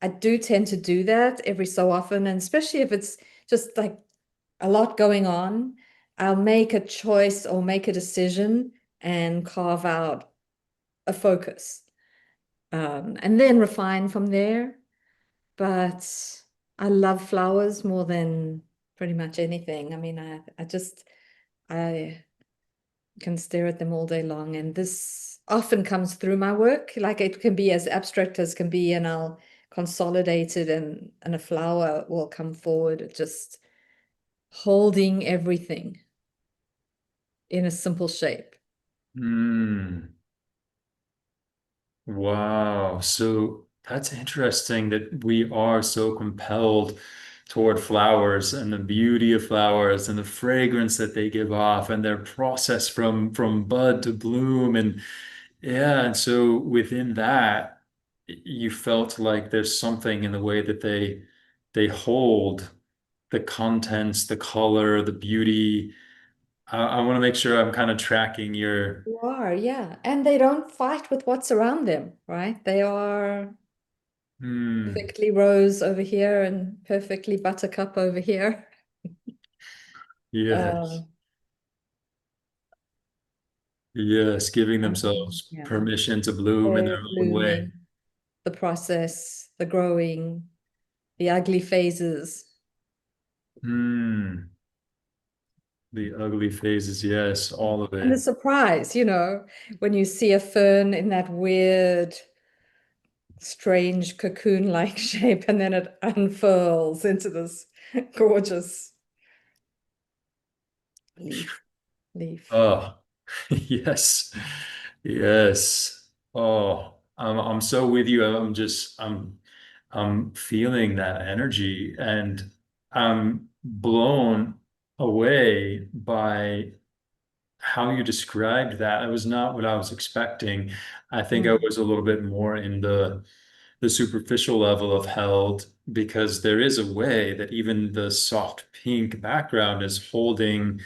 I do tend to do that every so often, and especially if it's just like a lot going on, I'll make a choice or make a decision and carve out a focus, and then refine from there. But I love flowers more than pretty much anything. I mean, I can stare at them all day long, and this often comes through my work. Like it can be as abstract as can be, and I'll consolidate it, and a flower will come forward, just holding everything in a simple shape. Hmm. Wow. So that's interesting that we are so compelled toward flowers and the beauty of flowers and the fragrance that they give off and their process from bud to bloom. And yeah, and so within that, you felt like there's something in the way that they hold the contents, the color, the beauty. I want to make sure I'm kind of tracking your You are, yeah. And they don't fight with what's around them, right? They are hmm, perfectly rose over here and perfectly buttercup over here. yes. Uh, Yes, giving and themselves yeah, permission to bloom in they're their own way. blooming, the process, the growing, the ugly phases. Hmm. The ugly phases, yes, all of And the it. surprise, when you see a fern in that weird, strange cocoon-like shape, and then it unfurls into this gorgeous leaf, leaf. Oh, yes. Yes. Oh, I'm so with you. I'm feeling that energy and I'm blown away by how you described that. It was not what I was expecting. I think I Mm. was a little bit more in the superficial level of held because there is a way that even the soft pink background is holding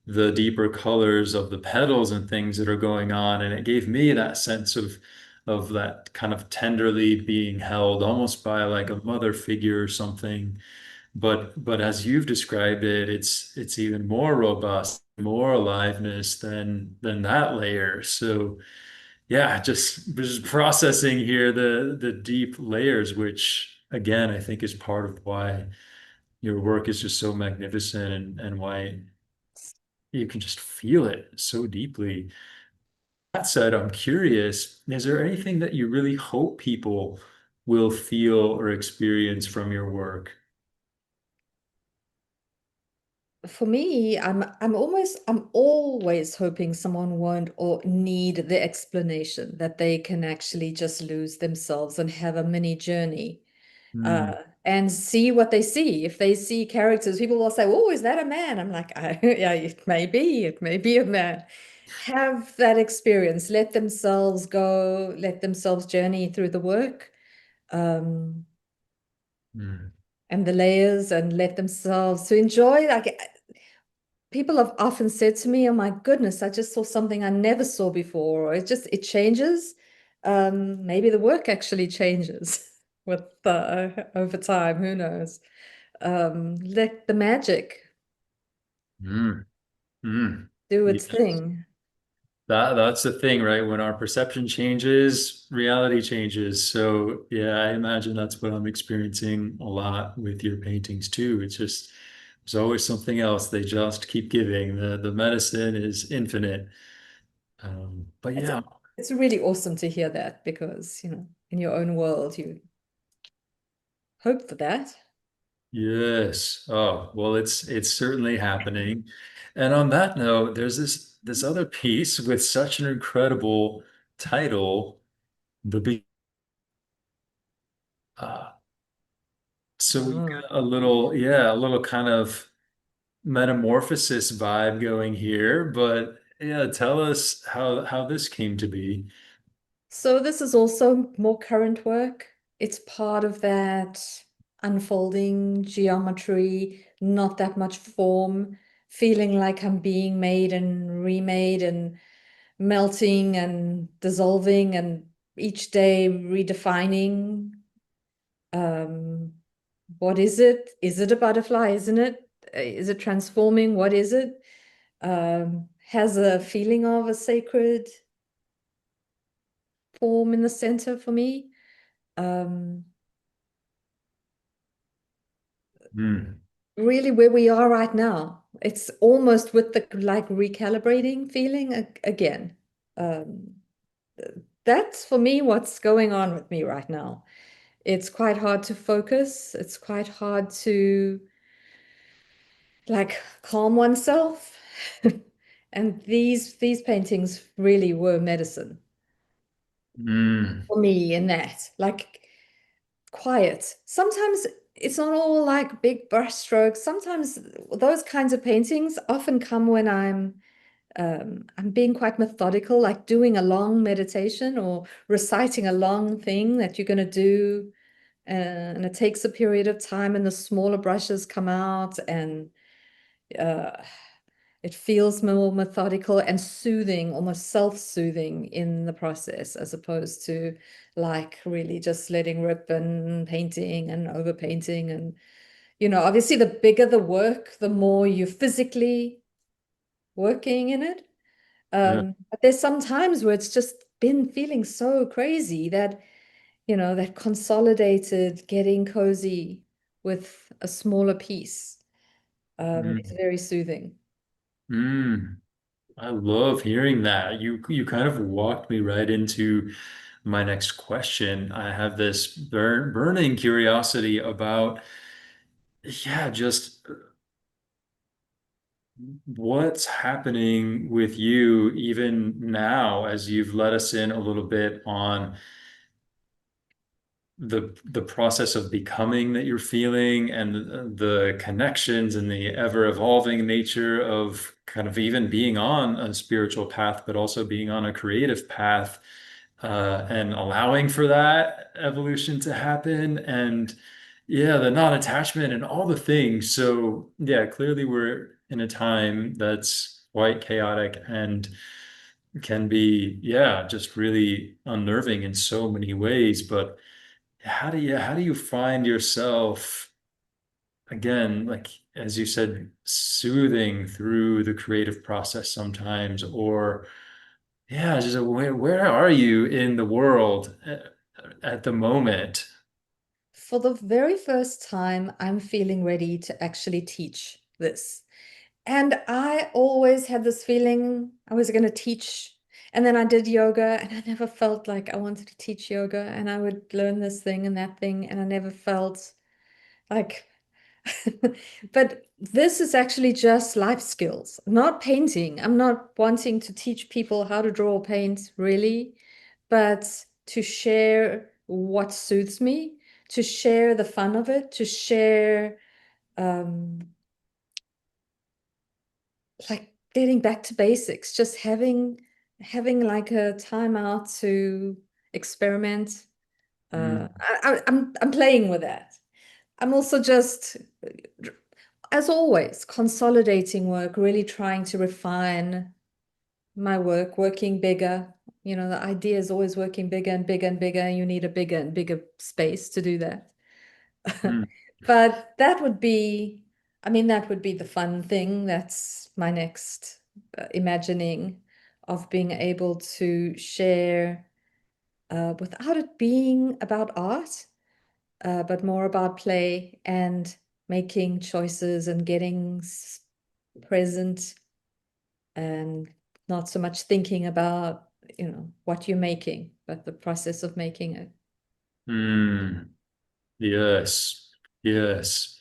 the deeper colors of the petals and things that are going on. And it gave me that sense of that kind of tenderly being held almost by like a mother figure or something. But as you've described it, it's even more robust, more aliveness than that layer. So yeah, just processing here the deep layers, which again I think is part of why your work is just so magnificent and why you can just feel it so deeply. That said, I'm curious, is there anything that you really hope people will feel or experience from your work? For me, I'm always hoping someone won't or need the explanation, that they can actually just lose themselves and have a mini journey, Hmm. and see what they see. If they see characters, people will say, "Oh, is that a man?" I'm like, "Yeah, it may be a man." Have that experience, let themselves go, let themselves journey through the work, um, Hmm. and the layers, and let themselves to enjoy. Like people have often said to me, "Oh my goodness, I just saw something I never saw before." Or it changes. Maybe the work actually changes with over time. Who knows? Let the magic Hmm. Hmm. do its Yes. thing. That's the thing, right? When our perception changes, reality changes. So yeah, I imagine that's what I'm experiencing a lot with your paintings too. It's just there's always something else. They just keep giving. The medicine is infinite. But It's yeah, it's really awesome to hear that because, in your own world, you hope for that. yes. Oh, well, it's certainly happening. And on that note, there's this other piece with such an incredible title, The Be uh, so we Oh. got a little, yeah, a little kind of metamorphosis vibe going here, but yeah, tell us how this came to be. So this is also more current work. It's part of that unfolding geometry, not that much form, feeling like I'm being made and remade and melting and dissolving and each day redefining. Um, what is it? Is it a butterfly? Isn't it? Is it transforming? What is it? Has a feeling of a sacred form in the center for me. Um, Hmm. really where we are right now. It's almost with the like recalibrating feeling again. Um, that's for me what's going on with me right now. It's quite hard to focus. It's quite hard to like calm oneself. And these paintings really were medicine Hmm. for me in that. Like quiet. Sometimes it's not all like big brush strokes. Sometimes those kinds of paintings often come when I'm being quite methodical, like doing a long meditation or reciting a long thing that you're going to do. And it takes a period of time, and the smaller brushes come out, and uh, it feels more methodical and soothing, almost self-soothing in the process, as opposed to like really just letting rip and painting and overpainting. And, obviously the bigger the work, the more you're physically working in it. Yeah. But there's some times where it's just been feeling so crazy that, that consolidated, getting cozy with a smaller piece, is Hmm. very soothing. Hmm. I love hearing that. You kind of walked me right into my next question. I have this burning curiosity about, yeah, just what's happening with you even now as you've let us in a little bit on the process of becoming that you're feeling and the connections and the ever evolving nature of kind of even being on a spiritual path, but also being on a creative path, and allowing for that evolution to happen. And yeah, the non-attachment and all the things. So yeah, clearly we're in a time that's quite chaotic and can be, yeah, just really unnerving in so many ways. But how do you find yourself again, like as you said, soothing through the creative process sometimes, or yeah, just where are you in the world at the moment? For the very first time, I'm feeling ready to actually teach this. And I always had this feeling I was going to teach. And then I did yoga, and I never felt like I wanted to teach yoga. And I would learn this thing and that thing, and I never felt like. But this is actually just life skills, not painting. I'm not wanting to teach people how to draw or paint, really, but to share what soothes me, to share the fun of it, to share um, like getting back to basics, just having like a time out to experiment. Mm, I'm playing with that. I'm also just, as always, consolidating work, really trying to refine my work, working bigger. The idea is always working bigger and bigger and bigger. You need a bigger and bigger space to do that. mm, But that would be the fun thing. That's my next imagining. of being able to share without it being about art, but more about play and making choices and getting present and not so much thinking about, what you're making, but the process of making it. Mm, yes. Yes.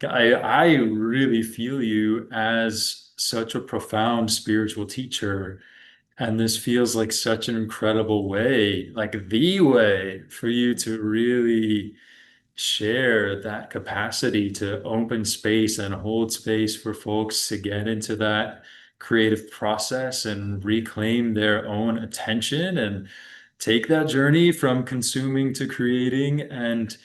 I really feel you as such a profound spiritual teacher. And this feels like such an incredible way, like the way for you to really share that capacity to open space and hold space for folks to get into that creative process and reclaim their own attention and take that journey from consuming to creating. And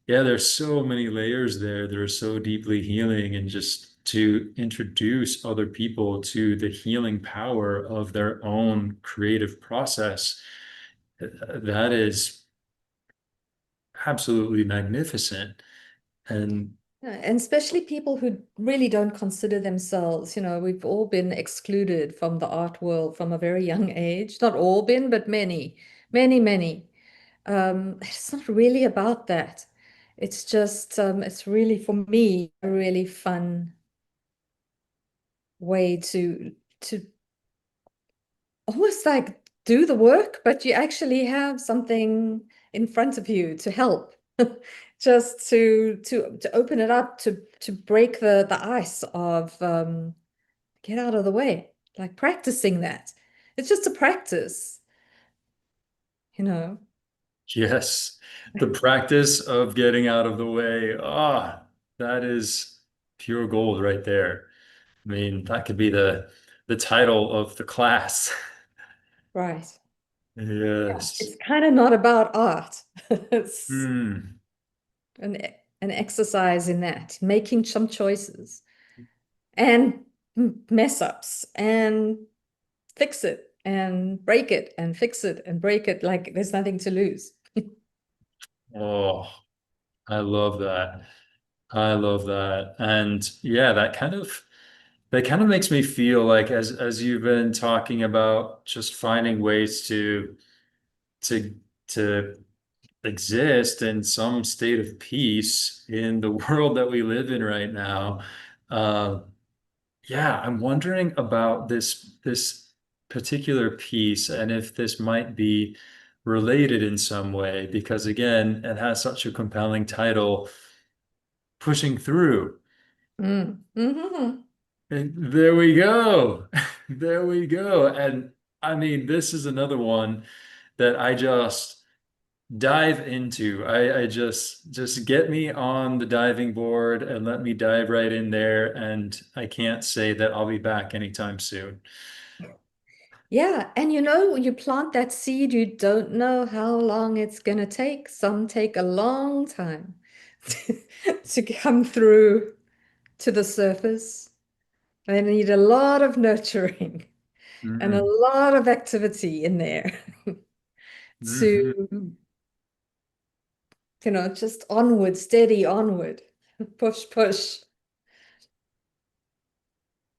yeah, there's so many layers there that are so deeply healing, and just to introduce other people to the healing power of their own creative process, that is absolutely magnificent. And Yeah, and especially people who really don't consider themselves, we've all been excluded from the art world from a very young age. Not all been, but many, many, many. It's not really about that. It's just, it's really, for me, a really fun way to almost like do the work, but you actually have something in front of you to help. Just to open it up, to break the ice of get out of the way, like practicing that. It's just a practice, you know. yes, the practice of getting out of the way. Ah, that is pure gold right there. I mean, that could be the title of the class. Right. Yes. It's kind of not about art. It's Hmm. an an exercise in that, making some choices and mess ups and fix it and break it and fix it and break it like there's nothing to lose. Oh, I love that. I love that. And yeah, that kind of makes me feel like, as you've been talking about just finding ways to to exist in some state of peace in the world that we live in right now. Uh, yeah, I'm wondering about this particular piece, and if this might be related in some way, because again, it has such a compelling title, Pushing Through. Mm. Hmm. And there we go. There we go. And I mean, this is another one that I just dive into. I just get me on the diving board and let me dive right in there. And I can't say that I'll be back anytime soon. Yeah, and you plant that seed, you don't know how long it's going to take. Some take a long time to come through to the surface. They need a lot of nurturing and a Mm, lot of activity in there mhm. to, just onward, steady onward, push, push.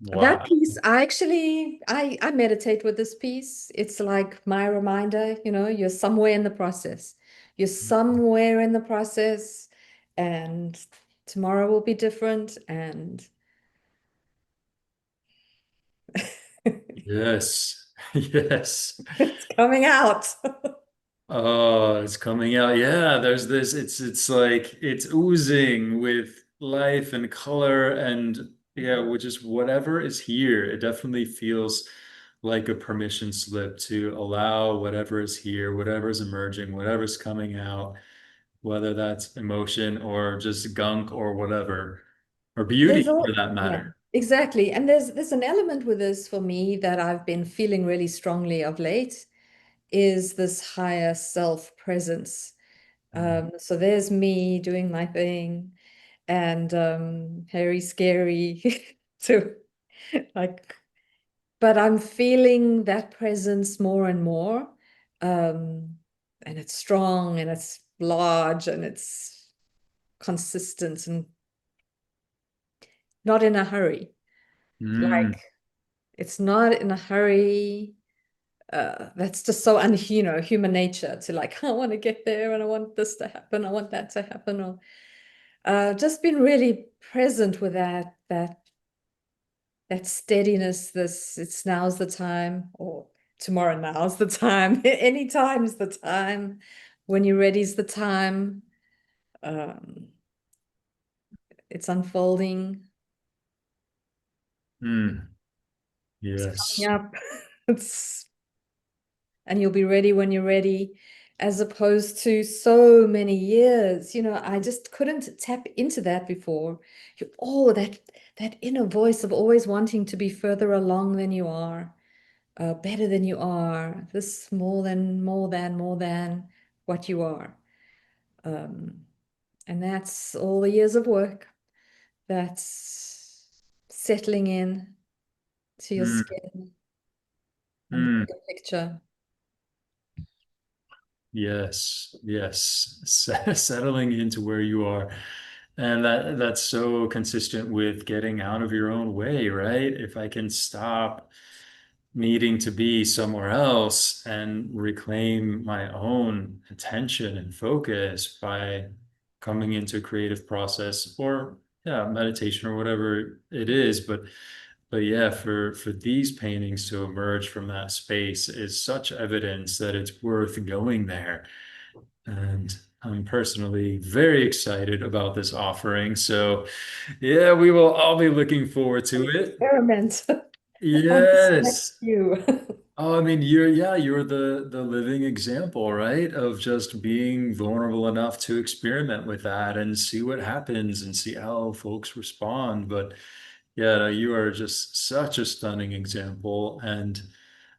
That Wow. piece, I meditate with this piece. It's like my reminder, you're somewhere in the process. You're somewhere in the process, and tomorrow will be different, and Yes. Yes. it's coming out. Oh, it's coming out. Yeah, there's this, it's like it's oozing with life and color, and yeah, which is whatever is here. It definitely feels like a permission slip to allow whatever is here, whatever is emerging, whatever's coming out, whether that's emotion or just gunk or whatever, or There's beauty for all, that yeah, matter. exactly. And there's an element with this for me that I've been feeling really strongly of late is this higher self presence. So there's me doing my thing and very scary to like, but I'm feeling that presence more and more. Um, and it's strong and it's large and it's consistent and not in a hurry. Mm, Like it's not in a hurry. That's just so human nature to like, I want to get there and I want this to happen, I want that to happen, or just been really present with that steadiness, this it's now's the time, or tomorrow now's the time, any time's the time, when you're ready's the time. Um, it's unfolding, Mm, it's coming yes. up. It's and you'll be ready when you're ready, as opposed to so many years. I just couldn't tap into that before. That inner voice of always wanting to be further along than you are, better than you are, this more than what you are. Um, and that's all the years of work. That's settling in to your Mm, skin and the mm. bigger picture. Yes, yes, settling into where you are. And that's so consistent with getting out of your own way, right? If I can stop needing to be somewhere else and reclaim my own attention and focus by coming into a creative process or yeah, meditation or whatever it is, but yeah, for these paintings to emerge from that space is such evidence that it's worth going there. And I'm personally very excited about this offering. So yeah, we will all be looking forward to it. Experiment on this next Yes. view. Oh, I mean, you're the living example, right? Of just being vulnerable enough to experiment with that and see what happens and see how folks respond. But yeah, no, you are just such a stunning example. And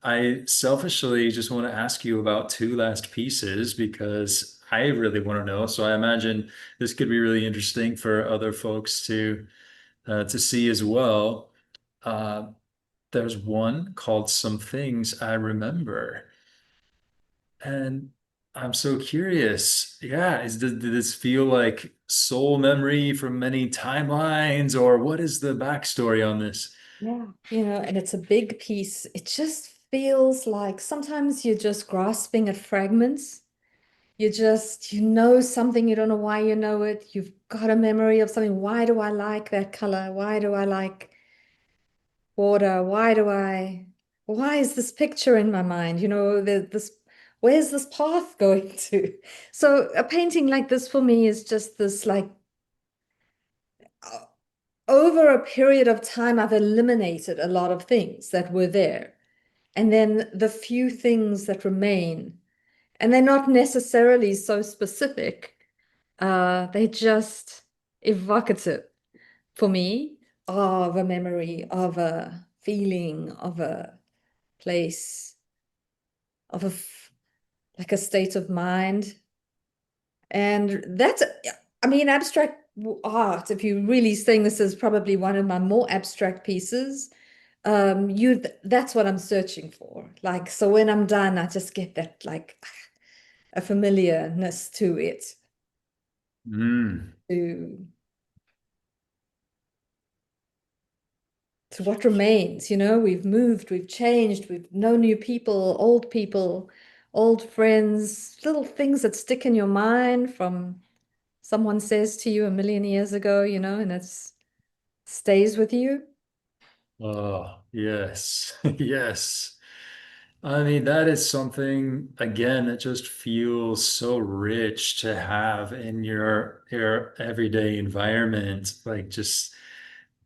I selfishly just want to ask you about two last pieces because I really want to know. So I imagine this could be really interesting for other folks to see as well. Uh, there's one called Some Things I Remember. And I'm so curious. Yeah, did this feel like soul memory from many timelines, or what is the backstory on this? Yeah, and it's a big piece. It just feels like sometimes you're just grasping at fragments. You know something, you don't know why you know it. You've got a memory of something. Why do I like that color? Why do I like water? Why is this picture in my mind? Where's this path going to? So a painting like this for me is just this like over a period of time, I've eliminated a lot of things that were there. And then the few things that remain, and they're not necessarily so specific, they're just evocative for me of a memory, of a feeling, of a place, like a state of mind. And I mean, abstract art, if you're really saying this is probably one of my more abstract pieces, that's what I'm searching for. Like, so when I'm done, I just get that like a familiarness to it, Mm. to to what remains. We've moved, we've changed, we've known new people, old friends, little things that stick in your mind from someone says to you a million years ago, and it's stays with you. Oh, yes. Yes. I mean, that is something again that just feels so rich to have in your everyday environment. Like just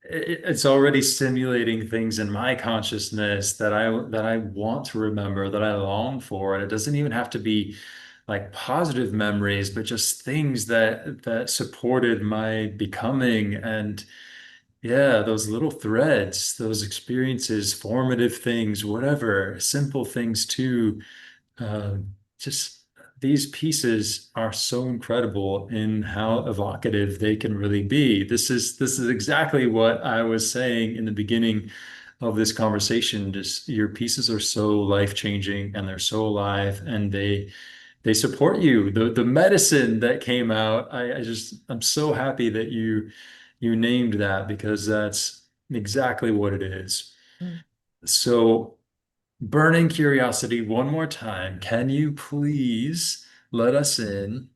it's already stimulating things in my consciousness that I want to remember, that I long for. And it doesn't even have to be like positive memories, but just things that supported my becoming. And yeah, those little threads, those experiences, formative things, whatever, simple things too. Uh, just these pieces are so incredible in how evocative they can really be. This is exactly what I was saying in the beginning of this conversation. Just your pieces are so life-changing and they're so alive and they support you. The medicine that came out, I'm so happy that you named that because that's exactly what it is. Mm. So burning curiosity one more time. Can you please let us in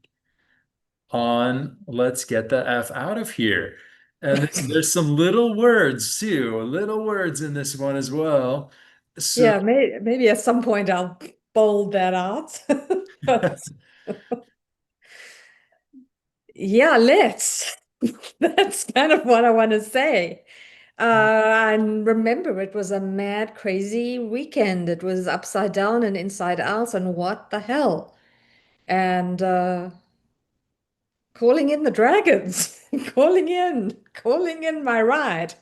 on let's get the F out of here? And there's some little words too, little words in this one as well. So, Yeah, maybe at some point I'll bold that out. But yeah, let's. That's kind of what I want to say. I remember it was a mad, crazy weekend. It was upside down and inside out, and what the hell? And calling in the dragons, calling in my ride.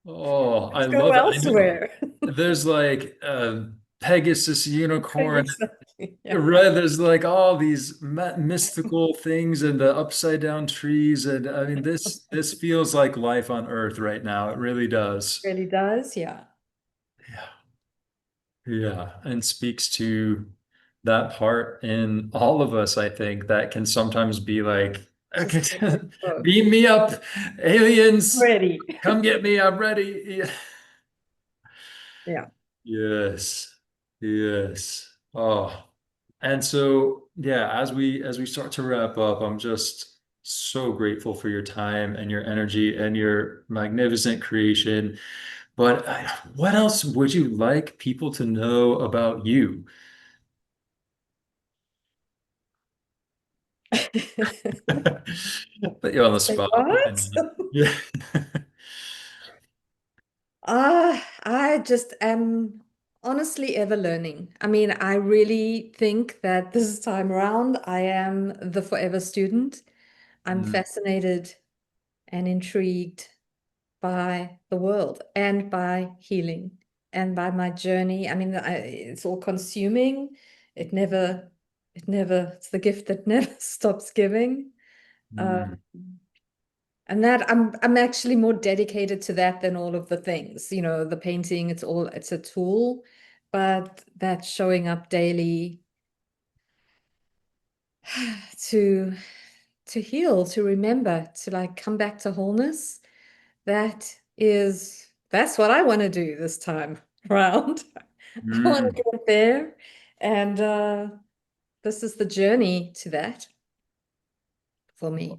oh, I Let's go love it. I know elsewhere. there's like Pegasus unicorn. Exactly. Yeah, Right, there's like all these mystical things and the upside down trees, and I mean this feels like life on Earth right now. It really does. really does. Yeah. Yeah, yeah, and speaks to that part in all of us, I think, that can sometimes be like, okay, Just get off the boat. beam me up, aliens, Ready. come get me, I'm ready. Yeah. Yes. Yes. Oh. And so, yeah, as we start to wrap up, I'm just so grateful for your time and your energy and your magnificent creation. But what else would you like people to know about you? Put you on the Say spot. I what? mean, yeah. I just am honestly ever learning. I mean, I really think that this time around, I am the forever student. I'm Mm, fascinated and intrigued by the world and by healing and by my journey. I mean, it's all consuming. It never, it's the gift that never stops giving. Uh, mm, and that I'm actually more dedicated to that than all of the things. You know, the painting, it's a tool, but that showing up daily to heal, to remember, to like come back to wholeness. That's what I want to do this time round. I want mm. to get there. And this is the journey to that for me.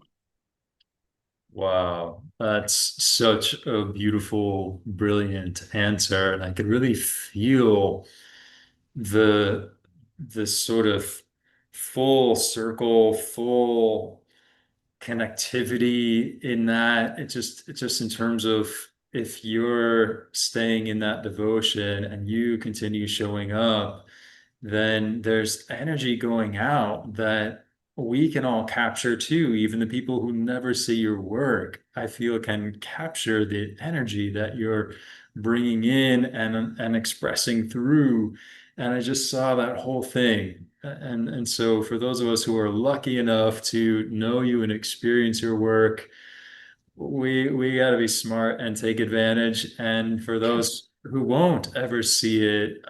Wow, that's such a beautiful, brilliant answer. And I could really feel the the sort of full circle, full connectivity in that. It just in terms of if you're staying in that devotion and you continue showing up, then there's energy going out that we can all capture too. Even the people who never see your work, I feel can capture the energy that you're bringing in and expressing through. And I just saw that whole thing. And so for those of us who are lucky enough to know you and experience your work, we got to be smart and take advantage. And for those who won't ever see it,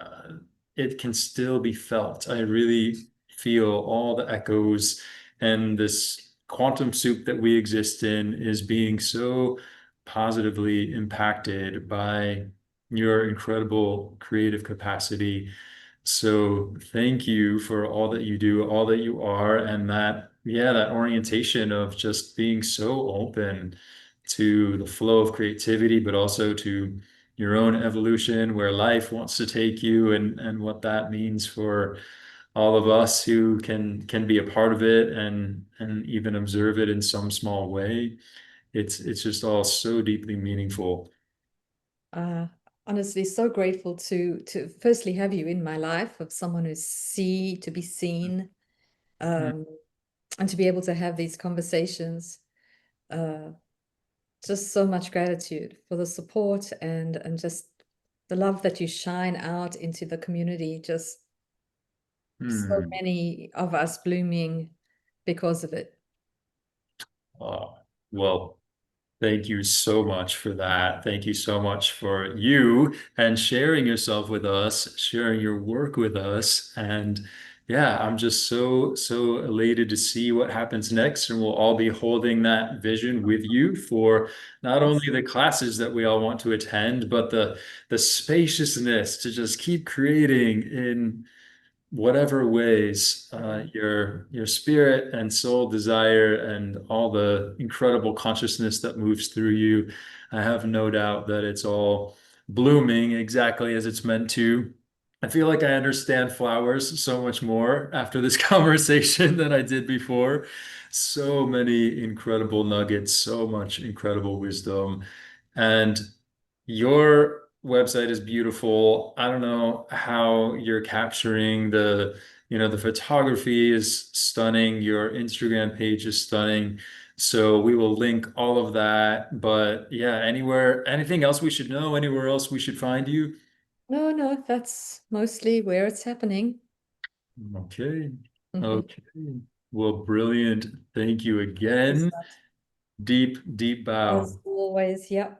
it can still be felt. I really feel all the echoes, and this quantum soup that we exist in is being so positively impacted by your incredible creative capacity. So thank you for all that you do, all that you are, and that, yeah, that orientation of just being so open to the flow of creativity, but also to your own evolution, where life wants to take you, and what that means for all of us who can be a part of it and even observe it in some small way. It's just all so deeply meaningful. Uh, Honestly, so grateful to firstly have you in my life of someone to be seen, Mm, um, and to be able to have these conversations. Uh, just so much gratitude for the support and just the love that you shine out into the community. Just so mm. many of us blooming because of it. Oh, well, thank you so much for that. Thank you so much for you and sharing yourself with us, sharing your work with us, and yeah, I'm just so elated to see what happens next, and we'll all be holding that vision with you for not only Yes. the classes that we all want to attend, but the spaciousness to just keep creating in whatever ways your spirit and soul desire and all the incredible consciousness that moves through you. I have no doubt that it's all blooming exactly as it's meant to. I feel like I understand flowers so much more after this conversation than I did before. So many incredible nuggets, so much incredible wisdom. And your website is beautiful. I don't know how you're capturing the photography is stunning. Your Instagram page is stunning. So we will link all of that. But yeah, anything else we should know? Anywhere else we should find you? No, no, that's mostly where it's happening. Okay. Mhm. Okay. Well, brilliant. Thank you Is again. that Deep, deep as bow. always? Yeah.